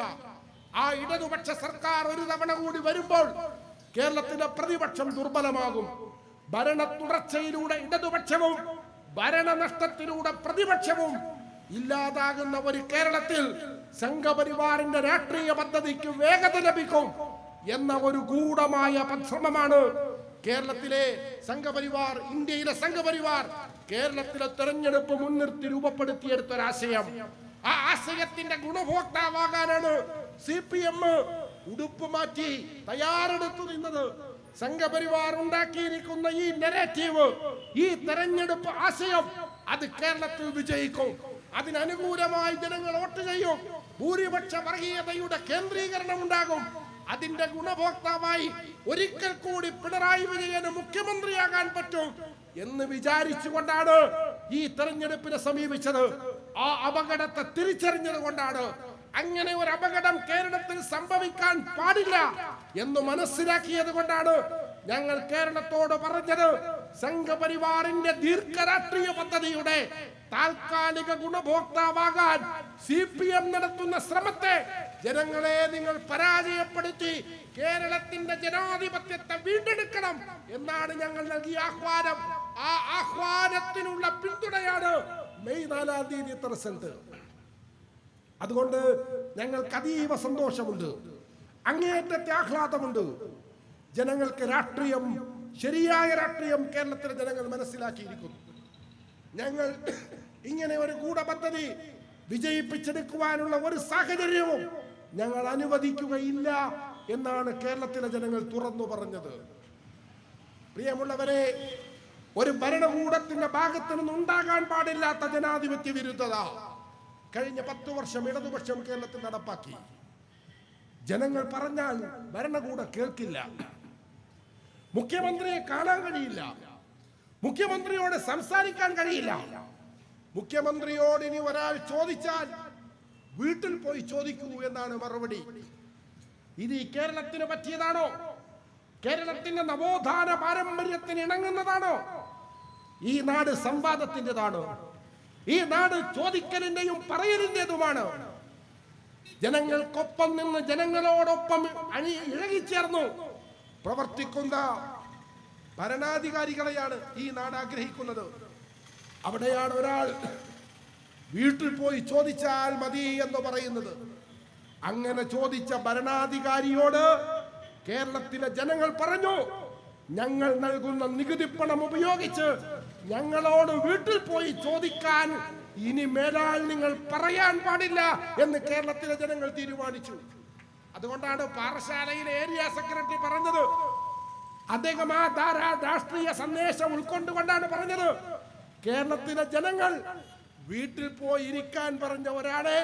ആ ഇടതുപക്ഷ സർക്കാർ ഒരു തവണ കൂടി വരുമ്പോൾ കേരളത്തിലെ പ്രതിപക്ഷം ദുർബലമാകും. ഭരണ തുടർച്ചയിലൂടെ ഇടതുപക്ഷവും ഭരണനഷ്ടത്തിലൂടെ പ്രതിപക്ഷവും ഇല്ലാതാകുന്ന ഒരു കേരളത്തിൽ സംഘപരിവാറിന്റെ രാഷ്ട്രീയ പദ്ധതിക്ക് വേഗത ലഭിക്കും എന്ന ഒരു ഗൂഢമായ പരിശ്രമമാണ് കേരളത്തിലെ സംഘപരിവാർ, ഇന്ത്യയിലെ സംഘപരിവാർ കേരളത്തിലെ തെരഞ്ഞെടുപ്പ് മുൻനിർത്തി രൂപപ്പെടുത്തിയെടുത്ത ഒരാശയം. ആ ആശയത്തിന്റെ ഗുണഭോക്താവാകാനാണ് CPM ഉടുപ്പ് മാറ്റി തയ്യാറെടുത്തു നിന്നത്. സംഘപരിവാർ ഉണ്ടാക്കിയിരിക്കുന്ന ഈ നെറേറ്റീവ്, ഈ തെരഞ്ഞെടുപ്പ് ആശയം, അത് കേരളത്തിൽ വിജയിക്കും. അതിനനുകൂലമായി ജനങ്ങൾ വോട്ട് ചെയ്യും. ഭൂരിപക്ഷ വർഗീയതയുടെ കേന്ദ്രീകരണം ഉണ്ടാകും. അതിന്റെ ഗുണഭോക്താവായി ഒരിക്കൽ കൂടി പിണറായി വിജയന് മുഖ്യമന്ത്രിയാകാൻ പറ്റും എന്ന് വിചാരിച്ചുകൊണ്ടാണ് ഈ തെരഞ്ഞെടുപ്പിനെ സമീപിച്ചത്. ആ അപകടത്തെ തിരിച്ചറിഞ്ഞത് കൊണ്ടാണ്, അങ്ങനെ ഒരു അപകടം കേരളത്തിൽ സംഭവിക്കാൻ പാടില്ല എന്ന് മനസ്സിലാക്കിയത് കൊണ്ടാണ് ഞങ്ങൾ കേരളത്തോട് പറഞ്ഞത്, സംഘപരിവാറിന്റെ ദീർഘരാഷ്ട്രീയ പദ്ധതിയുടെ താൽക്കാലിക ഗുണഭോക്താവാകാൻ CPM നടത്തുന്ന ശ്രമത്തെ ജനങ്ങളെ നിങ്ങൾ പരാജയപ്പെടുത്തി കേരളത്തിന്റെ ജനാധിപത്യത്തെ വീണ്ടെടുക്കണം എന്നാണ് ഞങ്ങൾ നൽകിയ ആഹ്വാനം. ആ ആഹ്വാനത്തിനുള്ള പിന്തുണയാണ് മെയ് 4-ാം തീയതി റിസൾട്ട്. അതുകൊണ്ട് ഞങ്ങൾക്ക് അതീവ സന്തോഷമുണ്ട്, അങ്ങേയറ്റത്തെ ആഹ്ലാദമുണ്ട്. ജനങ്ങൾക്ക് രാഷ്ട്രീയം, ശരിയായ രാഷ്ട്രീയം കേരളത്തിലെ ജനങ്ങൾ മനസ്സിലാക്കിയിരിക്കുന്നു. ഞങ്ങൾ ഇങ്ങനെ ഒരു ഗൂഢപദ്ധതി വിജയിപ്പിച്ചെടുക്കുവാനുള്ള ഒരു സാഹചര്യവും ഞങ്ങൾ അനുവദിക്കുകയില്ല എന്നാണ് കേരളത്തിലെ ജനങ്ങൾ തുറന്നു പറഞ്ഞത്. പ്രിയമുള്ളവരെ, ഒരു ഭരണകൂടത്തിന്റെ ഭാഗത്തു നിന്നുണ്ടാകാൻ പാടില്ലാത്ത ജനാധിപത്യ വിരുദ്ധത കഴിഞ്ഞ 10 വർഷം ഇടതുപക്ഷം കേരളത്തിൽ നടപ്പാക്കി. ജനങ്ങൾ പറഞ്ഞാൽ ഭരണകൂടം കേൾക്കില്ല, മുഖ്യമന്ത്രിയെ കാണാൻ കഴിയില്ല, മുഖ്യമന്ത്രിയോട് സംസാരിക്കാൻ കഴിയില്ല. മുഖ്യമന്ത്രിയോട് ഇനി ഒരാൾ ചോദിച്ചാൽ വീട്ടിൽ പോയി ചോദിക്കൂ എന്നാണ് മറുപടി. ഇത് ഈ കേരളത്തിന് പറ്റിയതാണോ? കേരളത്തിന്റെ നവോത്ഥാന പാരമ്പര്യത്തിന് ഇണങ്ങുന്നതാണോ? ഈ നാട് സംവാദത്തിൻ്റെതാണോ? ഈ നാട് ചോദിക്കലിന്റെയും പറയലിന്റേതുമാണ്. ജനങ്ങൾക്കൊപ്പം നിന്ന് ജനങ്ങളോടൊപ്പം ഇഴകിച്ചേർന്നു പ്രവർത്തിക്കുന്ന ഭരണാധികാരികളെയാണ് ഈ നാട് ആഗ്രഹിക്കുന്നത്. അവിടെയാണ് ഒരാൾ വീട്ടിൽ പോയി ചോദിച്ചാൽ മതി എന്ന് പറയുന്നത്. അങ്ങനെ ചോദിച്ച ഭരണാധികാരിയോട് കേരളത്തിലെ ജനങ്ങൾ പറഞ്ഞു, ഞങ്ങൾ നൽകുന്ന നികുതിപ്പണം ഉപയോഗിച്ച് ഞങ്ങളോട് വീട്ടിൽ പോയി ചോദിക്കാൻ ഇനി മേലാൽ നിങ്ങൾ പറയാൻ പാടില്ല എന്ന് കേരളത്തിലെ ജനങ്ങൾ തീരുമാനിച്ചു. അതുകൊണ്ടാണ് പാറശാലയിലെ ഏരിയ സെക്രട്ടറി പറഞ്ഞത്, അദ്ദേഹം ആ രാഷ്ട്രീയ സന്ദേശം ഉൾക്കൊണ്ടുകൊണ്ടാണ് പറഞ്ഞത്, കേരളത്തിലെ ജനങ്ങൾ വീട്ടിൽ പോയി ഇരിക്കാൻ പറഞ്ഞ ഒരാളെ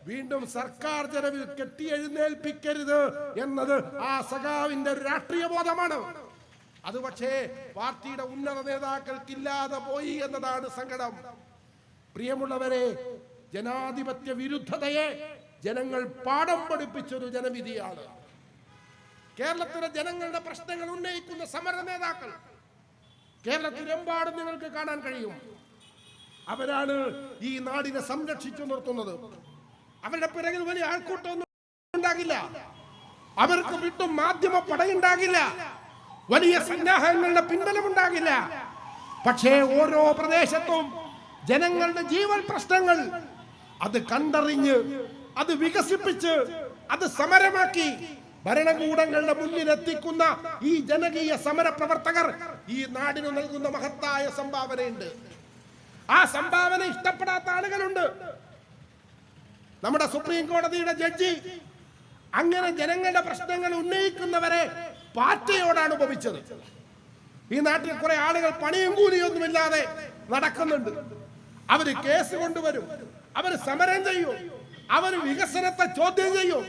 വീണ്ടും സർക്കാർ ചെലവിൽ കെട്ടിയെഴുന്നേൽപ്പിക്കരുത് എന്നത് ആ സഖാവിന്റെ രാഷ്ട്രീയ ബോധമാണ്. അത് പക്ഷേ പാർട്ടിയുടെ ഉന്നത നേതാക്കൾക്കില്ലാതെ പോയി എന്നതാണ് സങ്കടം. പ്രിയമുള്ളവരെ, ജനാധിപത്യ വിരുദ്ധതയെ ജനങ്ങൾ പാഠം പഠിപ്പിച്ചൊരു ജനവിധിയാണ്. കേരളത്തിലെ ജനങ്ങളുടെ പ്രശ്നങ്ങൾ ഉന്നയിക്കുന്ന സമര നേതാക്കൾ കേരളത്തിലെമ്പാടും നിങ്ങൾക്ക് കാണാൻ കഴിയും. അവരാണ് ഈ നാടിനെ സംരക്ഷിച്ചു നിർത്തുന്നത്. അവരുടെ പിറകിൽ വലിയ ആൾക്കൂട്ടമൊന്നും ഉണ്ടാകില്ല, അവർക്ക് വിട്ടും മാധ്യമ പടയുണ്ടാകില്ല, വലിയ സന്നാഹങ്ങളുടെ പിൻബലമുണ്ടാകില്ല. പക്ഷേ ഓരോ പ്രദേശത്തും ജനങ്ങളുടെ ജീവൻ പ്രശ്നങ്ങൾ അത് കണ്ടറിഞ്ഞ്, അത് വികസിപ്പിച്ച്, അത് സമരമാക്കി ഭരണകൂടങ്ങളുടെ മുന്നിലെത്തിക്കുന്ന ഈ ജനകീയ സമര പ്രവർത്തകർ ഈ നാടിന് നൽകുന്ന മഹത്തായ സംഭാവനയുണ്ട്. ആ സംഭാവന ഇഷ്ടപ്പെടാത്ത ആളുകളുണ്ട്. നമ്മുടെ സുപ്രീം കോടതിയുടെ ജഡ്ജി അങ്ങനെ ജനങ്ങളുടെ പ്രശ്നങ്ങൾ ഉന്നയിക്കുന്നവരെ പാറ്റയോടാണ് ഉപമിച്ചത്. ഈ നാട്ടിൽ കുറെ ആളുകൾ പണിയും കൂലിയൊന്നുമില്ലാതെ നടക്കുന്നുണ്ട്. അവര് കേസ് കൊണ്ടുവരും, അവര് സമരം ചെയ്യും, അവര് വികസനത്തെ ചോദ്യം ചെയ്യും.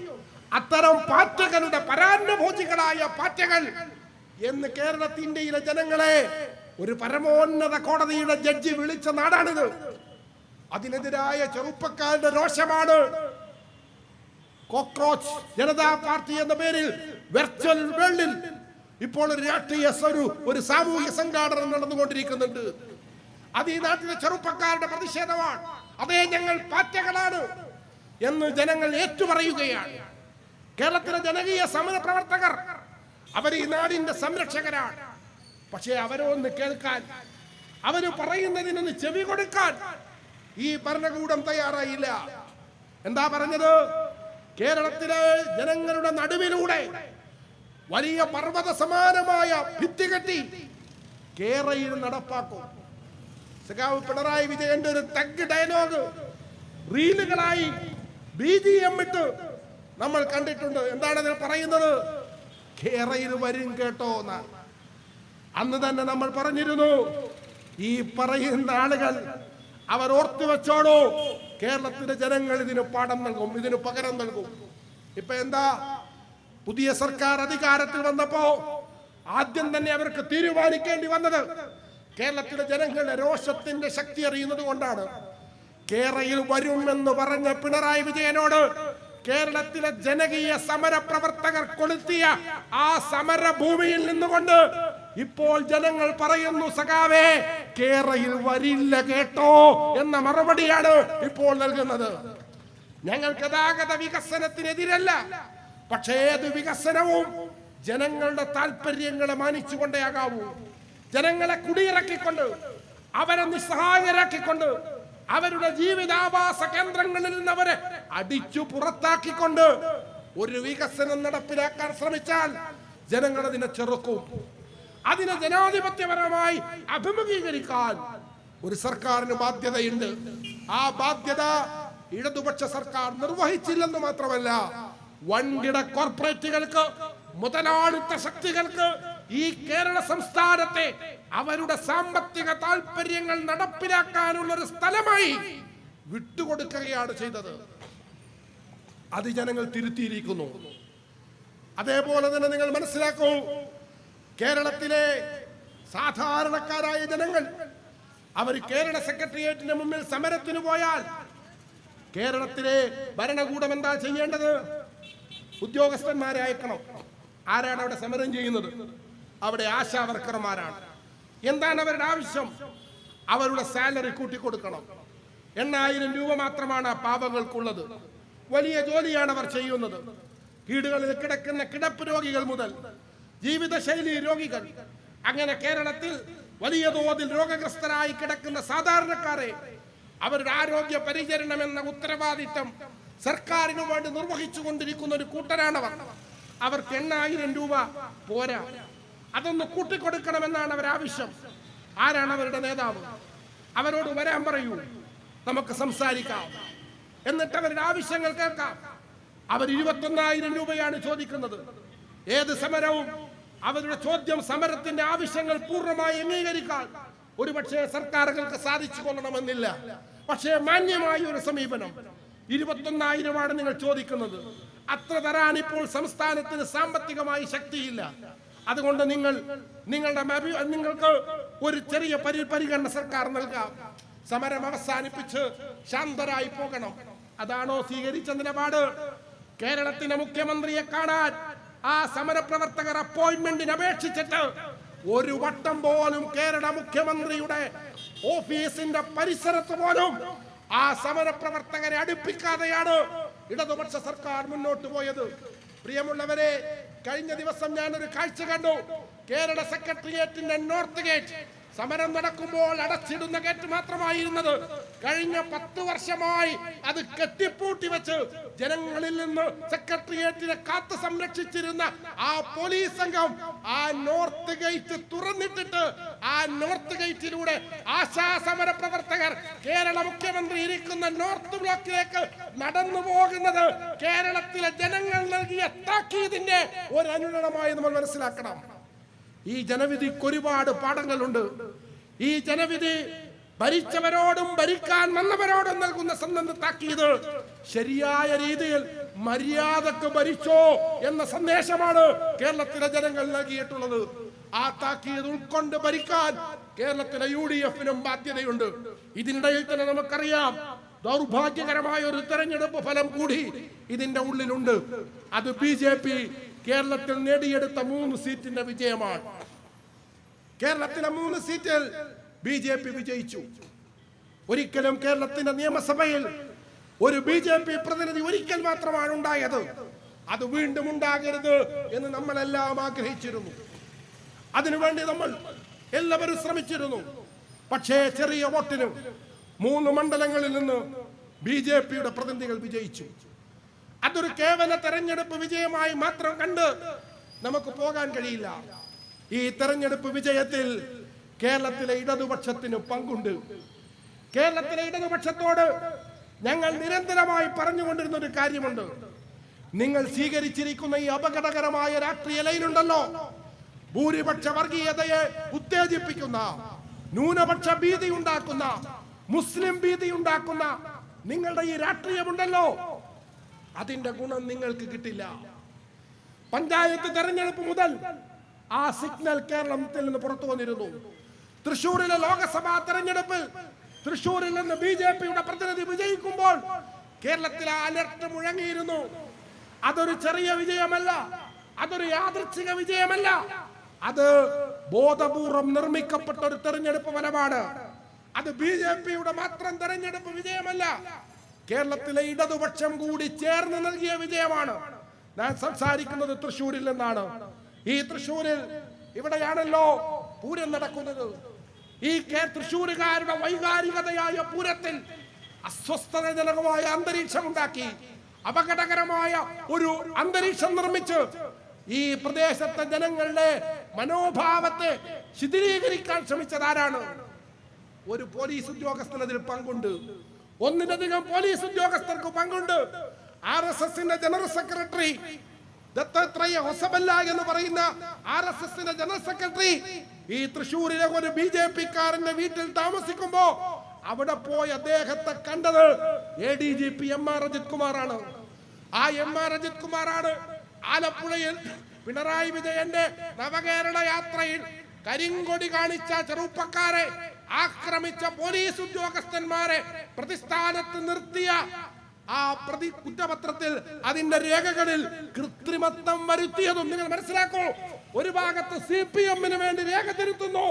അത്തരം പാറ്റകളുടെ പരാന്നഭോജികളായ പാറ്റകൾ എന്ന് കേരളത്തിന്റെയിലെ ജനങ്ങളെ ഒരു പരമോന്നത കോടതിയുടെ ജഡ്ജി വിളിച്ച നാടാണിത്. അതിനെതിരായ ചെറുപ്പക്കാരുടെ രോഷമാണ് കോക്രോച്ച് ജനതാ പാർട്ടി എന്ന പേരിൽ വെർച്വൽ വേൾഡിൽ ഇപ്പോൾ ഒരു രാഷ്ട്രീയ ഒരു സാമൂഹിക സംഘാടനം നടന്നുകൊണ്ടിരിക്കുന്നുണ്ട്. അത് ഈ നാട്ടിലെ ചെറുപ്പക്കാരുടെ പ്രതിഷേധമാണ്. അതേ, ഞങ്ങൾ പാറ്റകളാണ് എന്ന് ജനങ്ങൾ ഏറ്റുപറയുകയാണ്. കേരളത്തിലെ ജനകീയ സമര പ്രവർത്തകർ അവർ ഈ നാടിന്റെ സംരക്ഷകരാണ്. പക്ഷേ അവരൊന്ന് കേൾക്കാൻ, അവര് പറയുന്നതിനൊന്ന് ചെവി കൊടുക്കാൻ ഈ ഭരണകൂടം തയ്യാറായില്ല. എന്താ പറഞ്ഞത്? കേരളത്തിലെ ജനങ്ങളുടെ നടുവിലൂടെ വലിയ പർവ്വത സമാനമായ ഭിത്തി കെട്ടി കേരളയിൽ നടപ്പാക്കും. സഖാവ് പിണറായി വിജയന്റെ ഒരു തഗ് ഡയലോഗ് റീലുകളായി BGM ഇട്ട് നമ്മൾ കണ്ടിട്ടുണ്ട്. എന്താണ് അതിൽ പറയുന്നത്? കേരളയിൽ വരും കേട്ടോ എന്നാണ്. അന്ന് തന്നെ നമ്മൾ പറഞ്ഞിരുന്നു, ഈ പറയുന്ന ആളുകൾ അവർ ഓർത്തു വെച്ചോളൂ, കേരളത്തിലെ ജനങ്ങൾ ഇതിന് പാഠം നൽകും, ഇതിന് പകരം നൽകും. ഇപ്പൊ എന്താ, പുതിയ സർക്കാർ അധികാരത്തിൽ വന്നപ്പോ ആദ്യം തന്നെ അവർക്ക് തീരുമാനിക്കേണ്ടി വന്നത് കേരളത്തിലെ ജനങ്ങളുടെ രോഷത്തിന്റെ ശക്തി അറിയുന്നത് കൊണ്ടാണ്. കേരളയിൽ വരുമെന്ന് പറഞ്ഞ പിണറായി വിജയനോട് കേരളത്തിലെ ജനകീയ സമര പ്രവർത്തകർ കൊളുത്തിയ ആ സമരഭൂമിയിൽ നിന്നുകൊണ്ട് ഇപ്പോൾ ജനങ്ങൾ പറയുന്നു, സഖാവേ കേരളയിൽ വരില്ല കേട്ടോ എന്ന മറുപടിയാണ് ഇപ്പോൾ നൽകുന്നത്. ഞങ്ങൾ ഗതാഗത വികസനത്തിനെതിരല്ല, പക്ഷേ ഏത് വികസനവും ജനങ്ങളുടെ താല്പര്യങ്ങളെ മാനിച്ചുകൊണ്ടേ ആകാവൂ. ജനങ്ങളെ കുടിയിറക്കിക്കൊണ്ട്, അവരെ നിസ്സഹായരാക്കിക്കൊണ്ട്, അവരുടെ ജീവിതാവാസ കേന്ദ്രങ്ങളിൽ നിന്ന് അവരെ അടിച്ചു പുറത്താക്കിക്കൊണ്ട് ഒരു വികസനം നടപ്പിലാക്കാൻ ശ്രമിച്ചാൽ ജനങ്ങൾ അതിനെ ചെറുക്കും. അതിനെ ജനാധിപത്യപരമായി അഭിമുഖീകരിക്കാൻ ഒരു സർക്കാരിന് ബാധ്യതയുണ്ട്. ആ ബാധ്യത ഇടതുപക്ഷ സർക്കാർ നിർവഹിച്ചില്ലെന്ന് മാത്രമല്ല, വൻകിട കോർപ്പറേറ്റുകൾക്ക്, മുതലാളിത്ത ശക്തികൾക്ക് ഈ കേരള സംസ്ഥാനത്തെ അവരുടെ സാമ്പത്തിക താല്പര്യങ്ങൾ നടപ്പിലാക്കാനുള്ള ഒരു സ്ഥലമായി വിട്ടുകൊടുക്കുകയാണ് ചെയ്തത്. അത് ജനങ്ങൾ തിരുത്തിയിരിക്കുന്നു. അതേപോലെ തന്നെ നിങ്ങൾ മനസ്സിലാക്കൂ, കേരളത്തിലെ സാധാരണക്കാരായ ജനങ്ങൾ അവർ കേരള സെക്രട്ടേറിയറ്റിന് മുമ്പിൽ സമരത്തിന് പോയാൽ കേരളത്തിലെ ഭരണകൂടം എന്താ ചെയ്യേണ്ടത്? ഉദ്യോഗസ്ഥന്മാരെ അയക്കണം. ആരാണ് അവിടെ സമരം ചെയ്യുന്നത്? അവിടെ ആശാ വർക്കർമാരാണ്. എന്താണ് അവരുടെ ആവശ്യം? അവരുടെ സാലറി കൂട്ടിക്കൊടുക്കണം. 8,000 രൂപ മാത്രമാണ് ആ പാവങ്ങൾക്കുള്ളത്. വലിയ ജോലിയാണ് അവർ ചെയ്യുന്നത്. വീടുകളിൽ കിടക്കുന്ന കിടപ്പ് രോഗികൾ മുതൽ ജീവിതശൈലി രോഗികൾ, അങ്ങനെ കേരളത്തിൽ വലിയ തോതിൽ രോഗഗ്രസ്തരായി കിടക്കുന്ന സാധാരണക്കാരെ അവരുടെ ആരോഗ്യ പരിചരണം എന്ന ഉത്തരവാദിത്തം സർക്കാരിന് വേണ്ടി നിർവഹിച്ചു കൊണ്ടിരിക്കുന്ന ഒരു കൂട്ടരാണവർ. അവർക്ക് 8,000 രൂപ പോരാ, അതൊന്ന് കൂട്ടിക്കൊടുക്കണമെന്നാണ് അവരാവശ്യം. ആരാണ് അവരുടെ നേതാവ്? അവരോട് വരാൻ പറയൂ, നമുക്ക് സംസാരിക്കാം, എന്നിട്ട് അവരുടെ ആവശ്യങ്ങൾ കേൾക്കാം. അവർ 21,000 രൂപയാണ് ചോദിക്കുന്നത്. ഏത് സമരവും അവരുടെ ചോദ്യം, സമരത്തിന്റെ ആവശ്യങ്ങൾ പൂർണ്ണമായി അംഗീകരിക്കാൻ ഒരുപക്ഷെ സർക്കാരുകൾക്ക് സാധിച്ചു കൊള്ളണമെന്നില്ല. പക്ഷേ മാന്യമായ ഒരു സമീപനം. 21,000 നിങ്ങൾ ചോദിക്കുന്നത്. അത്ര തരാൻ ഇപ്പോൾ സംസ്ഥാനത്തിന് സാമ്പത്തികമായി ശക്തിയില്ല. അതുകൊണ്ട് നിങ്ങൾക്ക് ഒരു ചെറിയ പരിഗണന സർക്കാർ നൽകാം. സമരം അവസാനിപ്പിച്ച് ശാന്തരായി പോകണം. അതാണോ സ്വീകരിച്ച നിലപാട്? കേരളത്തിന്റെ മുഖ്യമന്ത്രിയെ കാണാൻ ആ സമരപ്രവർത്തകർ അപ്പോയിന്റ്മെന്റിന് അപേക്ഷിച്ചിട്ട് ഒരു വട്ടം പോലും കേരള മുഖ്യമന്ത്രിയുടെ ഓഫീസിന്റെ പരിസരത്ത് പോലും ആ സമരപ്രവർത്തകരെ അടുപ്പിക്കാതെയാണ് ഇടതുപക്ഷ സർക്കാർ മുന്നോട്ട് പോയത്. പ്രിയമുള്ളവരെ, കഴിഞ്ഞ ദിവസം ഞാനൊരു കാഴ്ച കണ്ടു. കേരള സെക്രട്ടേറിയറ്റിന്റെ നോർത്ത് ഗേറ്റ് സമരം നടക്കുമ്പോൾ അടച്ചിടുന്ന ഗേറ്റ് മാത്രമായിരുന്നത്. കഴിഞ്ഞ 10 വർഷമായി അത് കെട്ടിപ്പൂട്ടി വെച്ച് ജനങ്ങളിൽ നിന്ന് സെക്രട്ടേറിയറ്റിനെ കാത്തു സംരക്ഷിച്ചിരുന്ന ആ പോലീസ് സംഘം ആ നോർത്ത് ഗേറ്റ് തുറന്നിട്ടിട്ട് ആ നോർത്ത് ഗേറ്റിലൂടെ ആശാ സമര പ്രവർത്തകർ കേരള മുഖ്യമന്ത്രി ഇരിക്കുന്ന നോർത്ത് ബ്ലോക്കിലേക്ക് നടന്നു പോകുന്നത് കേരളത്തിലെ ജനങ്ങൾ നൽകിയ താക്കീതിന്റെ ഒരു അനുരണനമായി നമ്മൾ മനസ്സിലാക്കണം. ഈ ജനവിധിക്ക് ഒരുപാട് പാഠങ്ങളുണ്ട്. ഈ ജനവിധി ഭരിച്ചവരോടും ഭരിക്കാൻ വന്നവരോടും നൽകുന്ന സന്നദ്ധ താക്കീത് ശരിയായ രീതിയിൽ മര്യാദക്ക് ഭരിച്ചോ എന്ന സന്ദേശമാണ് കേരളത്തിലെ ജനങ്ങൾ നൽകിയിട്ടുള്ളത്. ആ താക്കീത് ഉൾക്കൊണ്ട് ഭരിക്കാൻ കേരളത്തിലെ UDF-നും ബാധ്യതയുണ്ട്. ഇതിനിടയിൽ തന്നെ നമുക്കറിയാം, ദൗർഭാഗ്യകരമായ ഒരു തെരഞ്ഞെടുപ്പ് ഫലം കൂടി ഇതിന്റെ ഉള്ളിലുണ്ട്. അത് BJP കേരളത്തിൽ നേടിയെടുത്ത 3 സീറ്റിന്റെ വിജയമാണ്. കേരളത്തിലെ 3 സീറ്റിൽ BJP വിജയിച്ചു. ഒരിക്കലും കേരളത്തിന്റെ നിയമസഭയിൽ ഒരു BJP പ്രതിനിധി ഒരിക്കൽ മാത്രമാണ് ഉണ്ടായത്. അത് വീണ്ടും ഉണ്ടാകരുത് എന്ന് നമ്മളെല്ലാം ആഗ്രഹിച്ചിരുന്നു. അതിനുവേണ്ടി നമ്മൾ എല്ലാവരും ശ്രമിച്ചിരുന്നു. പക്ഷേ ചെറിയ വോട്ടിന് 3 മണ്ഡലങ്ങളിൽ നിന്ന് BJP-യുടെ പ്രതിനിധികൾ വിജയിച്ചു. അതൊരു കേവല തെരഞ്ഞെടുപ്പ് വിജയമായി മാത്രം കണ്ട് നമുക്ക് പോകാൻ കഴിയില്ല. ഈ തെരഞ്ഞെടുപ്പ് വിജയത്തിൽ കേരളത്തിലെ ഇടതുപക്ഷത്തിന് പങ്കുണ്ട്. കേരളത്തിലെ ഇടതുപക്ഷത്തോട് ഞങ്ങൾ നിരന്തരമായി പറഞ്ഞുകൊണ്ടിരുന്ന ഒരു കാര്യമുണ്ട്. നിങ്ങൾ സ്വീകരിച്ചിരിക്കുന്ന ഈ അപകടകരമായ രാഷ്ട്രീയ ലൈനുണ്ടല്ലോ, ഭൂരിപക്ഷ വർഗീയതയെ ഉത്തേജിപ്പിക്കുന്ന, ന്യൂനപക്ഷ ഭീതി ഉണ്ടാക്കുന്ന, മുസ്ലിം ഭീതി ഉണ്ടാക്കുന്ന നിങ്ങളുടെ ഈ രാഷ്ട്രീയമുണ്ടല്ലോ, അതിന്റെ ഗുണം നിങ്ങൾക്ക് കിട്ടില്ല. പഞ്ചായത്ത് തെരഞ്ഞെടുപ്പ് മുതൽ ആ സിഗ്നൽ കേരളത്തിൽ നിന്ന് പുറത്തു വന്നിരുന്നു. തൃശ്ശൂരിലെ ലോകസഭാ തെരഞ്ഞെടുപ്പിൽ തൃശ്ശൂരിൽ നിന്ന് BJP-യുടെ പ്രതിനിധി വിജയിക്കുമ്പോൾ കേരളത്തിലെ അലർട്ട് മുഴങ്ങിയിരുന്നു. അതൊരു ചെറിയ വിജയമല്ല, അതൊരു യാദൃച്ഛിക വിജയമല്ല, അത് ബോധപൂർവം നിർമ്മിക്കപ്പെട്ട ഒരു തെരഞ്ഞെടുപ്പ് ഫലമാണ്. അത് BJP-യുടെ മാത്രം തെരഞ്ഞെടുപ്പ് വിജയമല്ല, കേരളത്തിലെ ഇടതുപക്ഷം കൂടി ചേർന്ന് നൽകിയ വിജയമാണ്. ഞാൻ സംസാരിക്കുന്നത് തൃശ്ശൂരിൽ നിന്നാണ്. ഈ തൃശ്ശൂരിൽ ഇവിടെയാണല്ലോ പൂരം നടക്കുന്നത്. ഈ തൃശ്ശൂരുകാരുടെ വൈകാരികതയായ പൂരത്തിൽ അസ്വസ്ഥതജനകമായ അന്തരീക്ഷം ഉണ്ടാക്കി, അപകടകരമായ ഒരു അന്തരീക്ഷം നിർമ്മിച്ച് ഈ പ്രദേശത്തെ ജനങ്ങളുടെ മനോഭാവത്തെ ശിഥിലീകരിക്കാൻ ശ്രമിച്ചതാരാണ്? ഒരു പോലീസ് ഉദ്യോഗസ്ഥന് അതിൽ പങ്കുണ്ട്. ഒന്നിലധികം പോലീസ് ഉദ്യോഗസ്ഥർക്ക് പങ്കുണ്ട്. RSS-ന്റെ ജനറൽ സെക്രട്ടറി ദത്താത്രേയ ഹൊസബല്ല എന്ന് പറയുന്ന RSS-ന്റെ ജനറൽ സെക്രട്ടറി ഈ തൃശ്ശൂരിലെ ഒരു BJP-കാരന്റെ വീട്ടിൽ താമസിക്കുമ്പോ അവിടെ പോയി അദ്ദേഹത്തെ കണ്ടത് ADGP MR അജിത് കുമാറാണ്. ആ MR അജിത് കുമാറാണ് ആലപ്പുഴയിൽ പിണറായി വിജയന്റെ നവകേരള യാത്രയിൽ കരിങ്കൊടി കാണിച്ച ചെറുപ്പക്കാരെ ആക്രമിച്ച പോലീസ് ഉദ്യോഗസ്ഥന്മാരെ പ്രതിസ്ഥാനത്ത് നിർത്തിയ ആ പ്രതി കുറ്റപത്രത്തിൽ അതിന്റെ രേഖകളിൽ കൃത്രിമത്വം വരുത്തിയതും നിങ്ങൾ മനസ്സിലാക്കൂ. ഒരു ഭാഗത്ത് CPM-ന് വേണ്ടി രേഖ തിരുത്തുന്നു,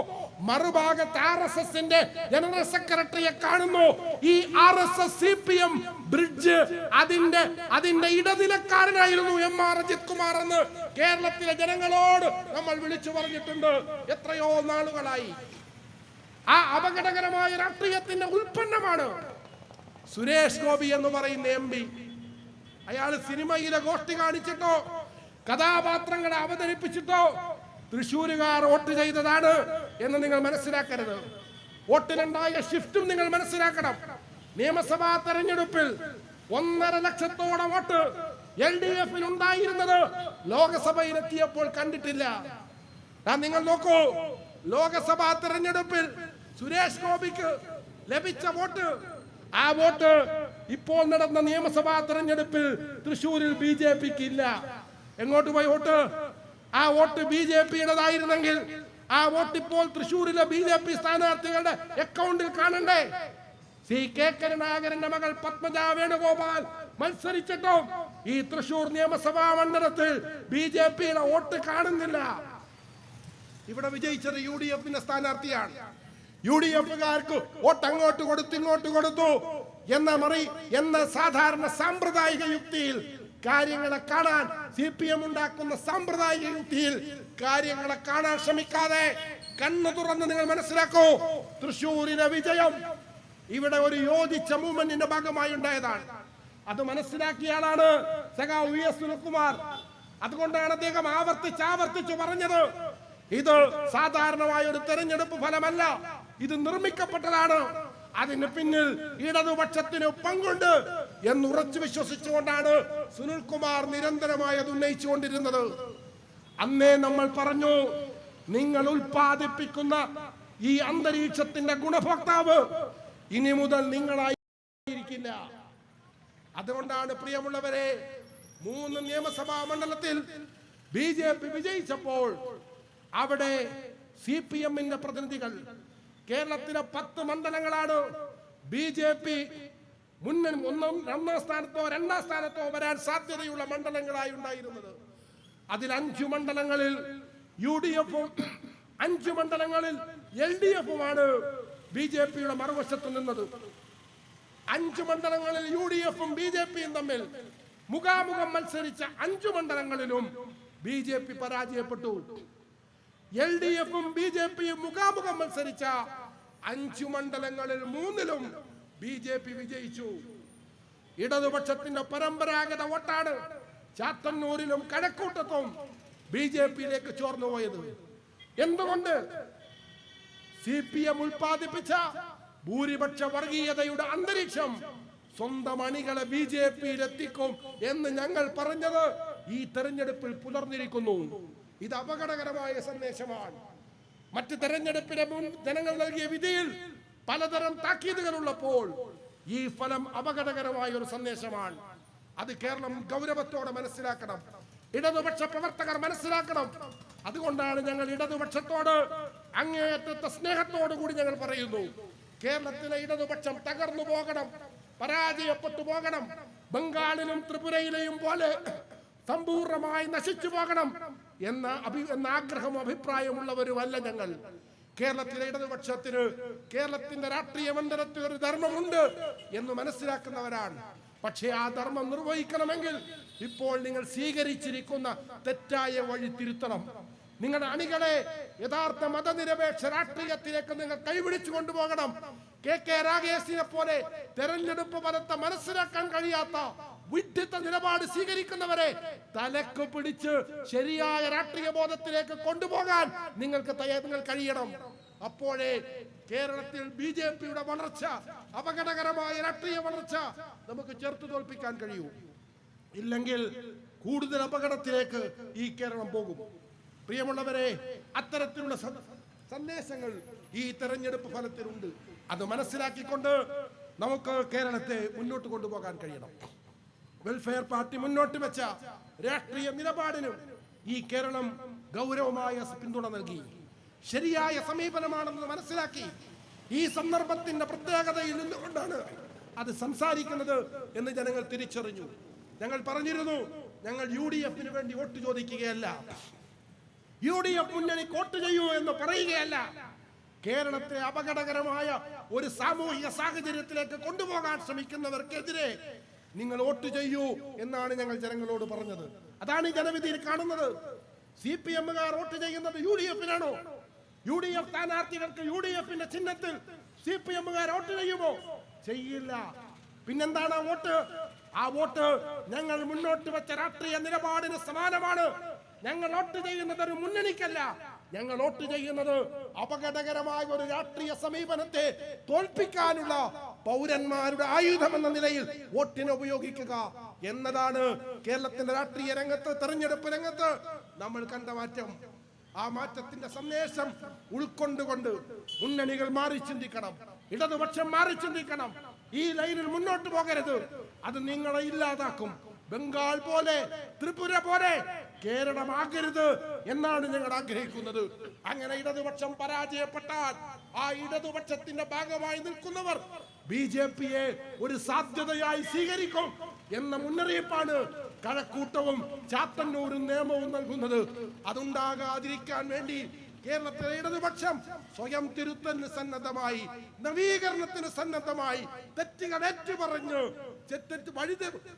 മറുഭാഗത്ത് RSS-ന്റെ ജനറൽ സെക്രട്ടറിയെ കാണുന്നു. ഈ RSS CPM ബ്രിഡ്ജ് അതിന്റെ ഇടനിലക്കാരനായിരുന്നു MR അജിത് കുമാർ എന്ന് കേരളത്തിലെ ജനങ്ങളോട് നമ്മൾ വിളിച്ചു പറഞ്ഞിട്ടുണ്ട് എത്രയോ നാളുകളായി. ആ അപകടകരമായ രാഷ്ട്രീയത്തിന്റെ ഉൽപ്പന്നമാണ് സുരേഷ് ഗോപി എന്ന് പറയുന്ന MP. അയാൾ സിനിമയിലെ ഗോഷ്ടി കാണിച്ചിട്ടോ കഥാപാത്രങ്ങളെ അവതരിപ്പിച്ചിട്ടോ തൃശ്ശൂരുകാർ വോട്ട് ചെയ്തതാണ് എന്ന് നിങ്ങൾ മനസ്സിലാക്കരുത്. വോട്ടിലുണ്ടായ ഷിഫ്റ്റും നിങ്ങൾ മനസ്സിലാക്കണം. നിയമസഭാ തെരഞ്ഞെടുപ്പിൽ 1.5 ലക്ഷത്തോളം വോട്ട് LDF-ൽ ഉണ്ടായിരുന്നത് ലോകസഭയിലെത്തിയപ്പോൾ കണ്ടിട്ടില്ല. നിങ്ങൾ നോക്കൂ, ലോകസഭാ തെരഞ്ഞെടുപ്പിൽ സുരേഷ് ഗോപിക്ക് ലഭിച്ച വോട്ട്, ആ വോട്ട് ഇപ്പോൾ നടന്ന നിയമസഭാ തെരഞ്ഞെടുപ്പിൽ തൃശ്ശൂരിൽ BJP-ക്ക് ഇല്ല. എങ്ങോട്ട് പോയി വോട്ട്? ആ വോട്ട് BJP-യുടേതായിരുന്നെങ്കിൽ ആ വോട്ട് ഇപ്പോൾ തൃശ്ശൂരിലെ BJP സ്ഥാനാർത്ഥികളുടെ അക്കൗണ്ടിൽ കാണണ്ടേ? സി കെ കരുണാകരന്റെ മകൾ പത്മജ വേണുഗോപാൽ മത്സരിച്ചിട്ടും ഈ തൃശൂർ നിയമസഭാ മണ്ഡലത്തിൽ BJP-യുടെ വോട്ട് കാണുന്നില്ല. ഇവിടെ വിജയിച്ചത് UDF-ന്റെ സ്ഥാനാർത്ഥിയാണ്. UDF-കാർക്ക് വോട്ട് അങ്ങോട്ട് കൊടുത്തു ഇങ്ങോട്ട് കൊടുത്തു എന്ന സാധാരണ സാമ്പ്രദായിക യുക്തിയിൽ കാര്യങ്ങളെ കാണാൻ CPM ഉണ്ടാക്കുന്ന സാമ്പ്രദായിക യുക്തിയിൽ കാര്യങ്ങളെ കാണാൻ ശ്രമിക്കാതെ കണ്ണു തുറന്ന് നിങ്ങൾ മനസ്സിലാക്കൂ, തൃശ്ശൂരിലെ വിജയം ഇവിടെ ഒരു യോജിച്ച മൂവ്മെന്റിന്റെ ഭാഗമായി ഉണ്ടായതാണ്. അത് മനസ്സിലാക്കിയ ആളാണ് സഖാവ് VS സുനിൽകുമാർ. അതുകൊണ്ടാണ് അദ്ദേഹം ആവർത്തിച്ചു പറഞ്ഞത്, ഇത് സാധാരണമായ ഒരു തെരഞ്ഞെടുപ്പ് ഫലമല്ല, ഇത് നിർമ്മിക്കപ്പെട്ടതാണ്. അതിന് പിന്നിൽ ഇടതുപക്ഷത്തിന് പങ്കുണ്ട് എന്ന് ഉറച്ചു വിശ്വസിച്ചുകൊണ്ടാണ് സുനിൽകുമാർ നിരന്തരമായി അത് ഉന്നയിച്ചുകൊണ്ടിരുന്നത്. അന്നേ നമ്മൾ പറഞ്ഞു, നിങ്ങൾ ഉൽപ്പാദിപ്പിക്കുന്ന ഈ അന്തരീക്ഷത്തിന്റെ ഗുണഭോക്താവ് ഇനി മുതൽ നിങ്ങളായിരിക്കില്ല. അതുകൊണ്ടാണ് പ്രിയമുള്ളവരെ, 3 നിയമസഭാ മണ്ഡലത്തിൽ BJP വിജയിച്ചപ്പോൾ അവിടെ CPM-ന്റെ പ്രതിനിധികൾ, കേരളത്തിലെ 10 മണ്ഡലങ്ങളാണ് BJP ഒന്നാം സ്ഥാനത്തോ 2ാം സ്ഥാനത്തോ വരാൻ സാധ്യതയുള്ള മണ്ഡലങ്ങളായി ഉണ്ടായിരുന്നത്. അതിൽ 5 മണ്ഡലങ്ങളിൽ UDF-ഉം 5 മണ്ഡലങ്ങളിൽ LDF-ഉമാണ് BJP-യുടെ മറുവശത്ത് നിന്നത്. 5 മണ്ഡലങ്ങളിൽ UDF-ഉം BJP-യും തമ്മിൽ മുഖാമുഖം മത്സരിച്ച 5 മണ്ഡലങ്ങളിലും BJP പരാജയപ്പെട്ടു. LDF-ഉം BJP-യും മുഖാമുഖം മത്സരിച്ച 5 മണ്ഡലങ്ങളിൽ 3-ലും BJP വിജയിച്ചു. ഇടതുപക്ഷത്തിന്റെ പരമ്പരാഗത വോട്ടാണ് ചാത്തന്നൂരിലും കഴക്കൂട്ടത്തും BJP-യിലേക്ക് ചോർന്നുപോയത്. എന്തുകൊണ്ട്? CPM ഉൽപ്പാദിപ്പിച്ച ഭൂരിപക്ഷ വർഗീയതയുടെ അന്തരീക്ഷം സ്വന്തം അണികളെ BJP-യിലെത്തിക്കും എന്ന് ഞങ്ങൾ പറഞ്ഞത് ഈ തെരഞ്ഞെടുപ്പിൽ പുലർന്നിരിക്കുന്നു. ഇത് അപകടകരമായ സന്ദേശമാണ്. മറ്റ് തെരഞ്ഞെടുപ്പിന് മുൻ ജനങ്ങൾ നൽകിയ വിധിയിൽ പലതരം താക്കീതുകളുള്ളപ്പോൾ ഈ ഫലം അപകടകരമായ ഒരു സന്ദേശമാണ്. അത് കേരളം ഗൗരവത്തോടെ മനസ്സിലാക്കണം, ഇടതുപക്ഷ പ്രവർത്തകർ മനസ്സിലാക്കണം. അതുകൊണ്ടാണ് ഞങ്ങൾ ഇടതുപക്ഷത്തോട് അങ്ങേയറ്റത്തെ സ്നേഹത്തോടു കൂടി ഞങ്ങൾ പറയുന്നു, കേരളത്തിലെ ഇടതുപക്ഷം തകർന്നു പോകണം, പരാജയപ്പെട്ടു പോകണം, ബംഗാളിലും ത്രിപുരയിലെയും പോലെ സമ്പൂർണമായി നശിച്ചു പോകണം എന്ന ആഗ്രഹവും അഭിപ്രായമുള്ളവരുമല്ല ഞങ്ങൾ. കേരളത്തിലെ ഇടതുപക്ഷത്തിന് കേരളത്തിന്റെ രാഷ്ട്രീയ മണ്ഡലത്തിൽ ഒരു ധർമ്മമുണ്ട് എന്ന് മനസ്സിലാക്കുന്നവരാണ്. പക്ഷേ ആ ധർമ്മം നിർവഹിക്കണമെങ്കിൽ ഇപ്പോൾ നിങ്ങൾ സ്വീകരിച്ചിരിക്കുന്ന തെറ്റായ വഴി തിരുത്തണം. നിങ്ങളുടെ അണികളെ യഥാർത്ഥ മതനിരപേക്ഷ രാഷ്ട്രീയത്തിലേക്ക് നിങ്ങൾ കൈപിടിച്ചു കൊണ്ടുപോകണം. KK രാഗേഷിനെ പോലെ തെരഞ്ഞെടുപ്പ് ഫലത്തെ മനസ്സിലാക്കാൻ കഴിയാത്ത വിഡ്ഢിത്ത നിലപാട് സ്വീകരിക്കുന്നവരെ തലക്ക് പിടിച്ച് ശരിയായ രാഷ്ട്രീയ ബോധത്തിലേക്ക് കൊണ്ടുപോകാൻ നിങ്ങൾ കഴിയണം. അപ്പോഴേ കേരളത്തിൽ BJP-യുടെ വളർച്ച, അപകടകരമായ രാഷ്ട്രീയ വളർച്ച നമുക്ക് ചെറുത്തു തോൽപ്പിക്കാൻ കഴിയൂ. ഇല്ലെങ്കിൽ കൂടുതൽ അപകടത്തിലേക്ക് ഈ കേരളം പോകും. പ്രിയമുള്ളവരെ, അത്തരത്തിലുള്ള സന്ദേശങ്ങൾ ഈ തെരഞ്ഞെടുപ്പ് ഫലത്തിലുണ്ട്. അത് മനസ്സിലാക്കിക്കൊണ്ട് നമുക്ക് കേരളത്തെ മുന്നോട്ട് കൊണ്ടുപോകാൻ കഴിയണം. വെൽഫെയർ പാർട്ടി മുന്നോട്ട് വെച്ച രാഷ്ട്രീയ നിലപാടിനും ഈ കേരളം ഗൗരവമായ പിന്തുണ നൽകി. ശരിയായ സമീപനമാണെന്ന് മനസ്സിലാക്കി ഈ സന്ദർഭത്തിന്റെ പ്രത്യേകതയിൽ നിന്നുകൊണ്ടാണ് അത് സംസാരിക്കുന്നത് എന്ന് ജനങ്ങൾ തിരിച്ചറിഞ്ഞു. ഞങ്ങൾ പറഞ്ഞിരുന്നു, ഞങ്ങൾ UDF-ന് വേണ്ടി വോട്ട് ചോദിക്കുകയല്ല, UDF മുന്നണി വോട്ട് ചെയ്യൂ എന്ന് പറയുകയല്ല. കേരളത്തെ അപകടകരമായ ഒരു സാമൂഹിക സാഹചര്യത്തിലേക്ക് കൊണ്ടുപോകാൻ ശ്രമിക്കുന്നവർക്കെതിരെ നിങ്ങൾ വോട്ട് ചെയ്യൂ എന്നാണ് ഞങ്ങൾ ജനങ്ങളോട് പറഞ്ഞത്. അതാണ് ഈ ജനവിധിയിൽ കാണുന്നത്. CPM-കാർ വോട്ട് ചെയ്യുന്നത് UDF-നാണോ? UDF സ്ഥാനാർത്ഥികൾക്ക് UDF-ന്റെ ചിഹ്നത്തിൽ CPM-കാർ വോട്ട് ചെയ്യുമോ? ചെയ്യില്ല. പിന്നെന്താണ് വോട്ട്? ആ വോട്ട് ഞങ്ങൾ മുന്നോട്ട് വെച്ച രാഷ്ട്രീയ നിലപാടിന് സമാനമാണ്. ഞങ്ങൾ വോട്ട് ചെയ്യുന്നത് ഒരു മുന്നണിക്കല്ല, ഞങ്ങൾ വോട്ട് ചെയ്യുന്നത് അപകടകരമായ ഒരു രാഷ്ട്രീയ സമീപനത്തെ തോൽപ്പിക്കാനുള്ള പൗരന്മാരുടെ ആയുധം എന്ന നിലയിൽ വോട്ടിനെ ഉപയോഗിക്കുക എന്നതാണ് കേരളത്തിന്റെ രാഷ്ട്രീയ രംഗത്ത്, തെരഞ്ഞെടുപ്പ് രംഗത്ത് നമ്മൾ കണ്ട മാറ്റം. ആ മാറ്റത്തിന്റെ സന്ദേശം ഉൾക്കൊണ്ടുകൊണ്ട് മുന്നണികൾ മാറി ചിന്തിക്കണം, ഇടതുപക്ഷം മാറി ചിന്തിക്കണം. ഈ ലൈനിൽ മുന്നോട്ട് പോകരുത്, അത് നിങ്ങളെ ഇല്ലാതാക്കും. ബംഗാൾ പോലെ, ത്രിപുര പോലെ കേരളമാകരുത് എന്നാണ് ഞങ്ങൾ ആഗ്രഹിക്കുന്നത്. അങ്ങനെ ഇടതുപക്ഷം പരാജയപ്പെട്ടാൽ ആ ഇടതുപക്ഷത്തിന്റെ ഭാഗമായി നിൽക്കുന്നവർ BJPയെ ഒരു സാധ്യതയായി സ്വീകരിക്കും എന്ന മുന്നറിയിപ്പാണ് കഴക്കൂട്ടവും ചാത്തന്നൂരും നിയമവും നൽകുന്നത്. അതുണ്ടാകാതിരിക്കാൻ വേണ്ടി കേരളത്തിലെ ഇടതുപക്ഷം സ്വയം തിരുത്തലിന് സന്നദ്ധമായി, നവീകരണത്തിന് സന്നദ്ധമായി, തെറ്റുകൾ ഏറ്റുപറഞ്ഞ്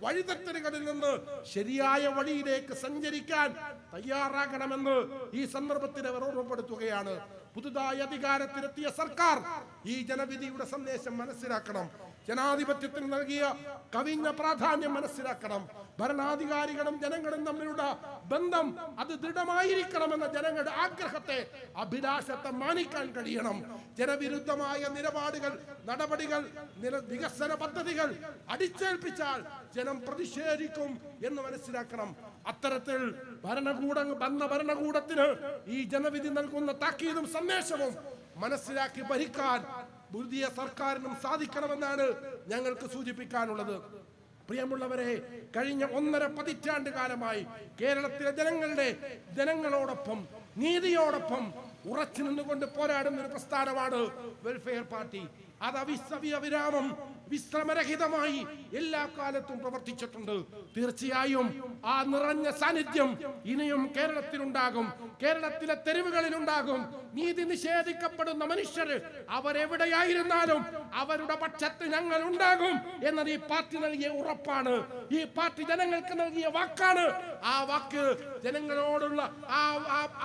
വഴിതെറ്റലുകളിൽ നിന്ന് ശരിയായ വഴിയിലേക്ക് സഞ്ചരിക്കാൻ തയ്യാറാകണമെന്ന് ഈ സന്ദർഭത്തിൽ അവർ ഓർമ്മപ്പെടുത്തുകയാണ്. പുതുതായി അധികാരത്തിലെത്തിയ സർക്കാർ ഈ ജനവിധിയുടെ സന്ദേശം മനസ്സിലാക്കണം. ജനാധിപത്യത്തിന് നൽകിയ കവിഞ്ഞ പ്രാധാന്യം മനസ്സിലാക്കണം. ഭരണാധികാരികളും ജനങ്ങളും തമ്മിലുള്ള ബന്ധം അത് ദൃഢമായിരിക്കണമെന്ന ജനങ്ങളുടെ ആഗ്രഹത്തെ, അഭിലാഷത്തെ മാനിക്കാൻ കഴിയണം. ജനവിരുദ്ധമായ നിലപാടുകൾ, നടപടികൾ, വികസന പദ്ധതികൾ അടിച്ചേൽപ്പിച്ചാൽ ജനം പ്രതിഷേധിക്കും എന്ന് മനസ്സിലാക്കണം. അത്തരത്തിൽ ഭരണകൂടത്തിന് ഈ ജനവിധി നൽകുന്ന താക്കീതും സന്ദേശവും മനസ്സിലാക്കി ഭരിക്കാൻ പുതിയ സർക്കാരിനും സാധിക്കണമെന്നാണ് ഞങ്ങൾക്ക് സൂചിപ്പിക്കാനുള്ളത്. പ്രിയമുള്ളവരെ, കഴിഞ്ഞ 1.5 പതിറ്റാണ്ട് കാലമായി കേരളത്തിലെ ജനങ്ങളോടൊപ്പം, നീതിയോടൊപ്പം ഉറച്ചു നിന്നുകൊണ്ട് പോരാടുന്ന ഒരു പ്രസ്ഥാനമാണ് വെൽഫെയർ പാർട്ടി. അത് അവിരാമം, വിശ്രമരഹിതമായി എല്ലാ കാലത്തും പ്രവർത്തിച്ചിട്ടുണ്ട്. തീർച്ചയായും ആ നിറഞ്ഞ സാന്നിധ്യം ഇനിയും കേരളത്തിലുണ്ടാകും, കേരളത്തിലെ തെരുവുകളിലുണ്ടാകും. നീതി നിഷേധിക്കപ്പെടുന്ന മനുഷ്യർ അവരെവിടെയായിരുന്നാലും അവരുടെ പക്ഷത്ത് ഞങ്ങൾ ഉണ്ടാകും എന്നത് ഈ പാർട്ടി നൽകിയ ഉറപ്പാണ്. ഈ പാർട്ടി ജനങ്ങൾക്ക് നൽകിയ വാക്കാണ്. ആ വാക്ക്, ജനങ്ങളോടുള്ള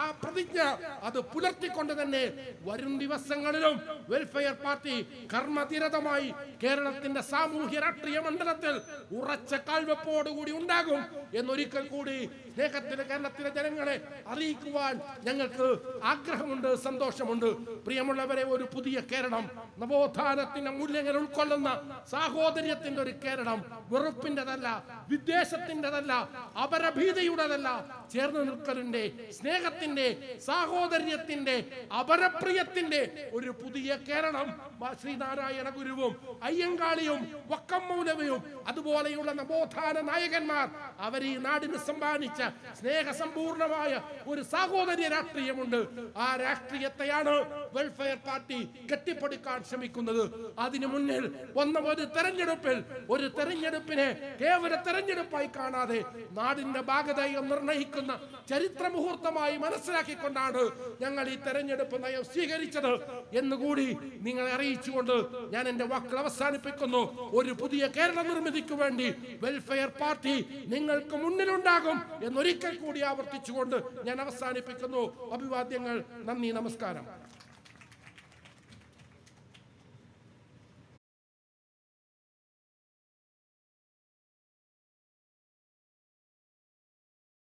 ആ പ്രതിജ്ഞ, അത് പുലർത്തിക്കൊണ്ട് തന്നെ വരും ദിവസങ്ങളിലും വെൽഫെയർ പാർട്ടി കർമ്മനിരതമായി കേരളത്തിന്റെ സാമൂഹ്യ രാഷ്ട്രീയ മണ്ഡലത്തിൽ ഉറച്ച കാൽവെപ്പോടുകൂടി ഉണ്ടാകും എന്നൊരിക്കൽ കൂടി സ്നേഹത്തിന് കേരളത്തിലെ ജനങ്ങളെ അറിയിക്കുവാൻ ഞങ്ങൾക്ക് ആഗ്രഹമുണ്ട്, സന്തോഷമുണ്ട്. പ്രിയമുള്ളവരെ, ഒരു പുതിയ കേരളം, നവോത്ഥാനത്തിന്റെ മൂല്യങ്ങൾ ഉൾക്കൊള്ളുന്ന സാഹോദര്യത്തിന്റെ ഒരു കേരളം, വെറുപ്പിന്റെതല്ല, വിദ്വേഷത്തിന്റെതല്ല, അപരഭീതിയുടേതല്ല, ചേർന്ന് നിൽക്കലിന്റെ, സ്നേഹത്തിന്റെ, സാഹോദര്യത്തിന്റെ, അപരപ്രിയത്തിന്റെ ഒരു പുതിയ കേരളം ശ്രീനാരായണ ഗുരുവും അയ്യങ്കാളിയും വക്കം മൗലവിയും അതുപോലെയുള്ള നവോത്ഥാന നായകന്മാർ അവർ ഈ നാടിന് സമ്മാനിച്ച സ്നേഹസമ്പൂർണമായ ഒരു സാഹോദര്യ രാഷ്ട്രീയമുണ്ട്. ആ രാഷ്ട്രീയത്തെയാണ് വെൽഫെയർ പാർട്ടി കെട്ടിപ്പടുക്കാൻ ശ്രമിക്കുന്നത്. അതിനു മുന്നിൽ ഒരു തെരഞ്ഞെടുപ്പിനെ കേവല തെരഞ്ഞെടുപ്പായി കാണാതെ നാടിന്റെ ഭാഗതയെ നിർണയിക്കുന്ന ചരിത്ര മുഹൂർത്തമായി മനസ്സിലാക്കിക്കൊണ്ടാണ് ഞങ്ങൾ ഈ തെരഞ്ഞെടുപ്പ് നയം സ്വീകരിച്ചത് എന്നുകൂടി നിങ്ങളെ അറിയിച്ചുകൊണ്ട് ഞാൻ എന്റെ വാക്കുകൾ അവസാനിപ്പിക്കുന്നു. ഒരു പുതിയ കേരള നിർമ്മിതിക്ക് വേണ്ടി വെൽഫെയർ പാർട്ടി നിങ്ങൾക്ക് മുന്നിലുണ്ടാകും എന്നൊരിക്കൽ കൂടി ആവർത്തിച്ചുകൊണ്ട് ഞാൻ അവസാനിപ്പിക്കുന്നു. അഭിവാദ്യങ്ങൾ. നന്ദി, നമസ്കാരം.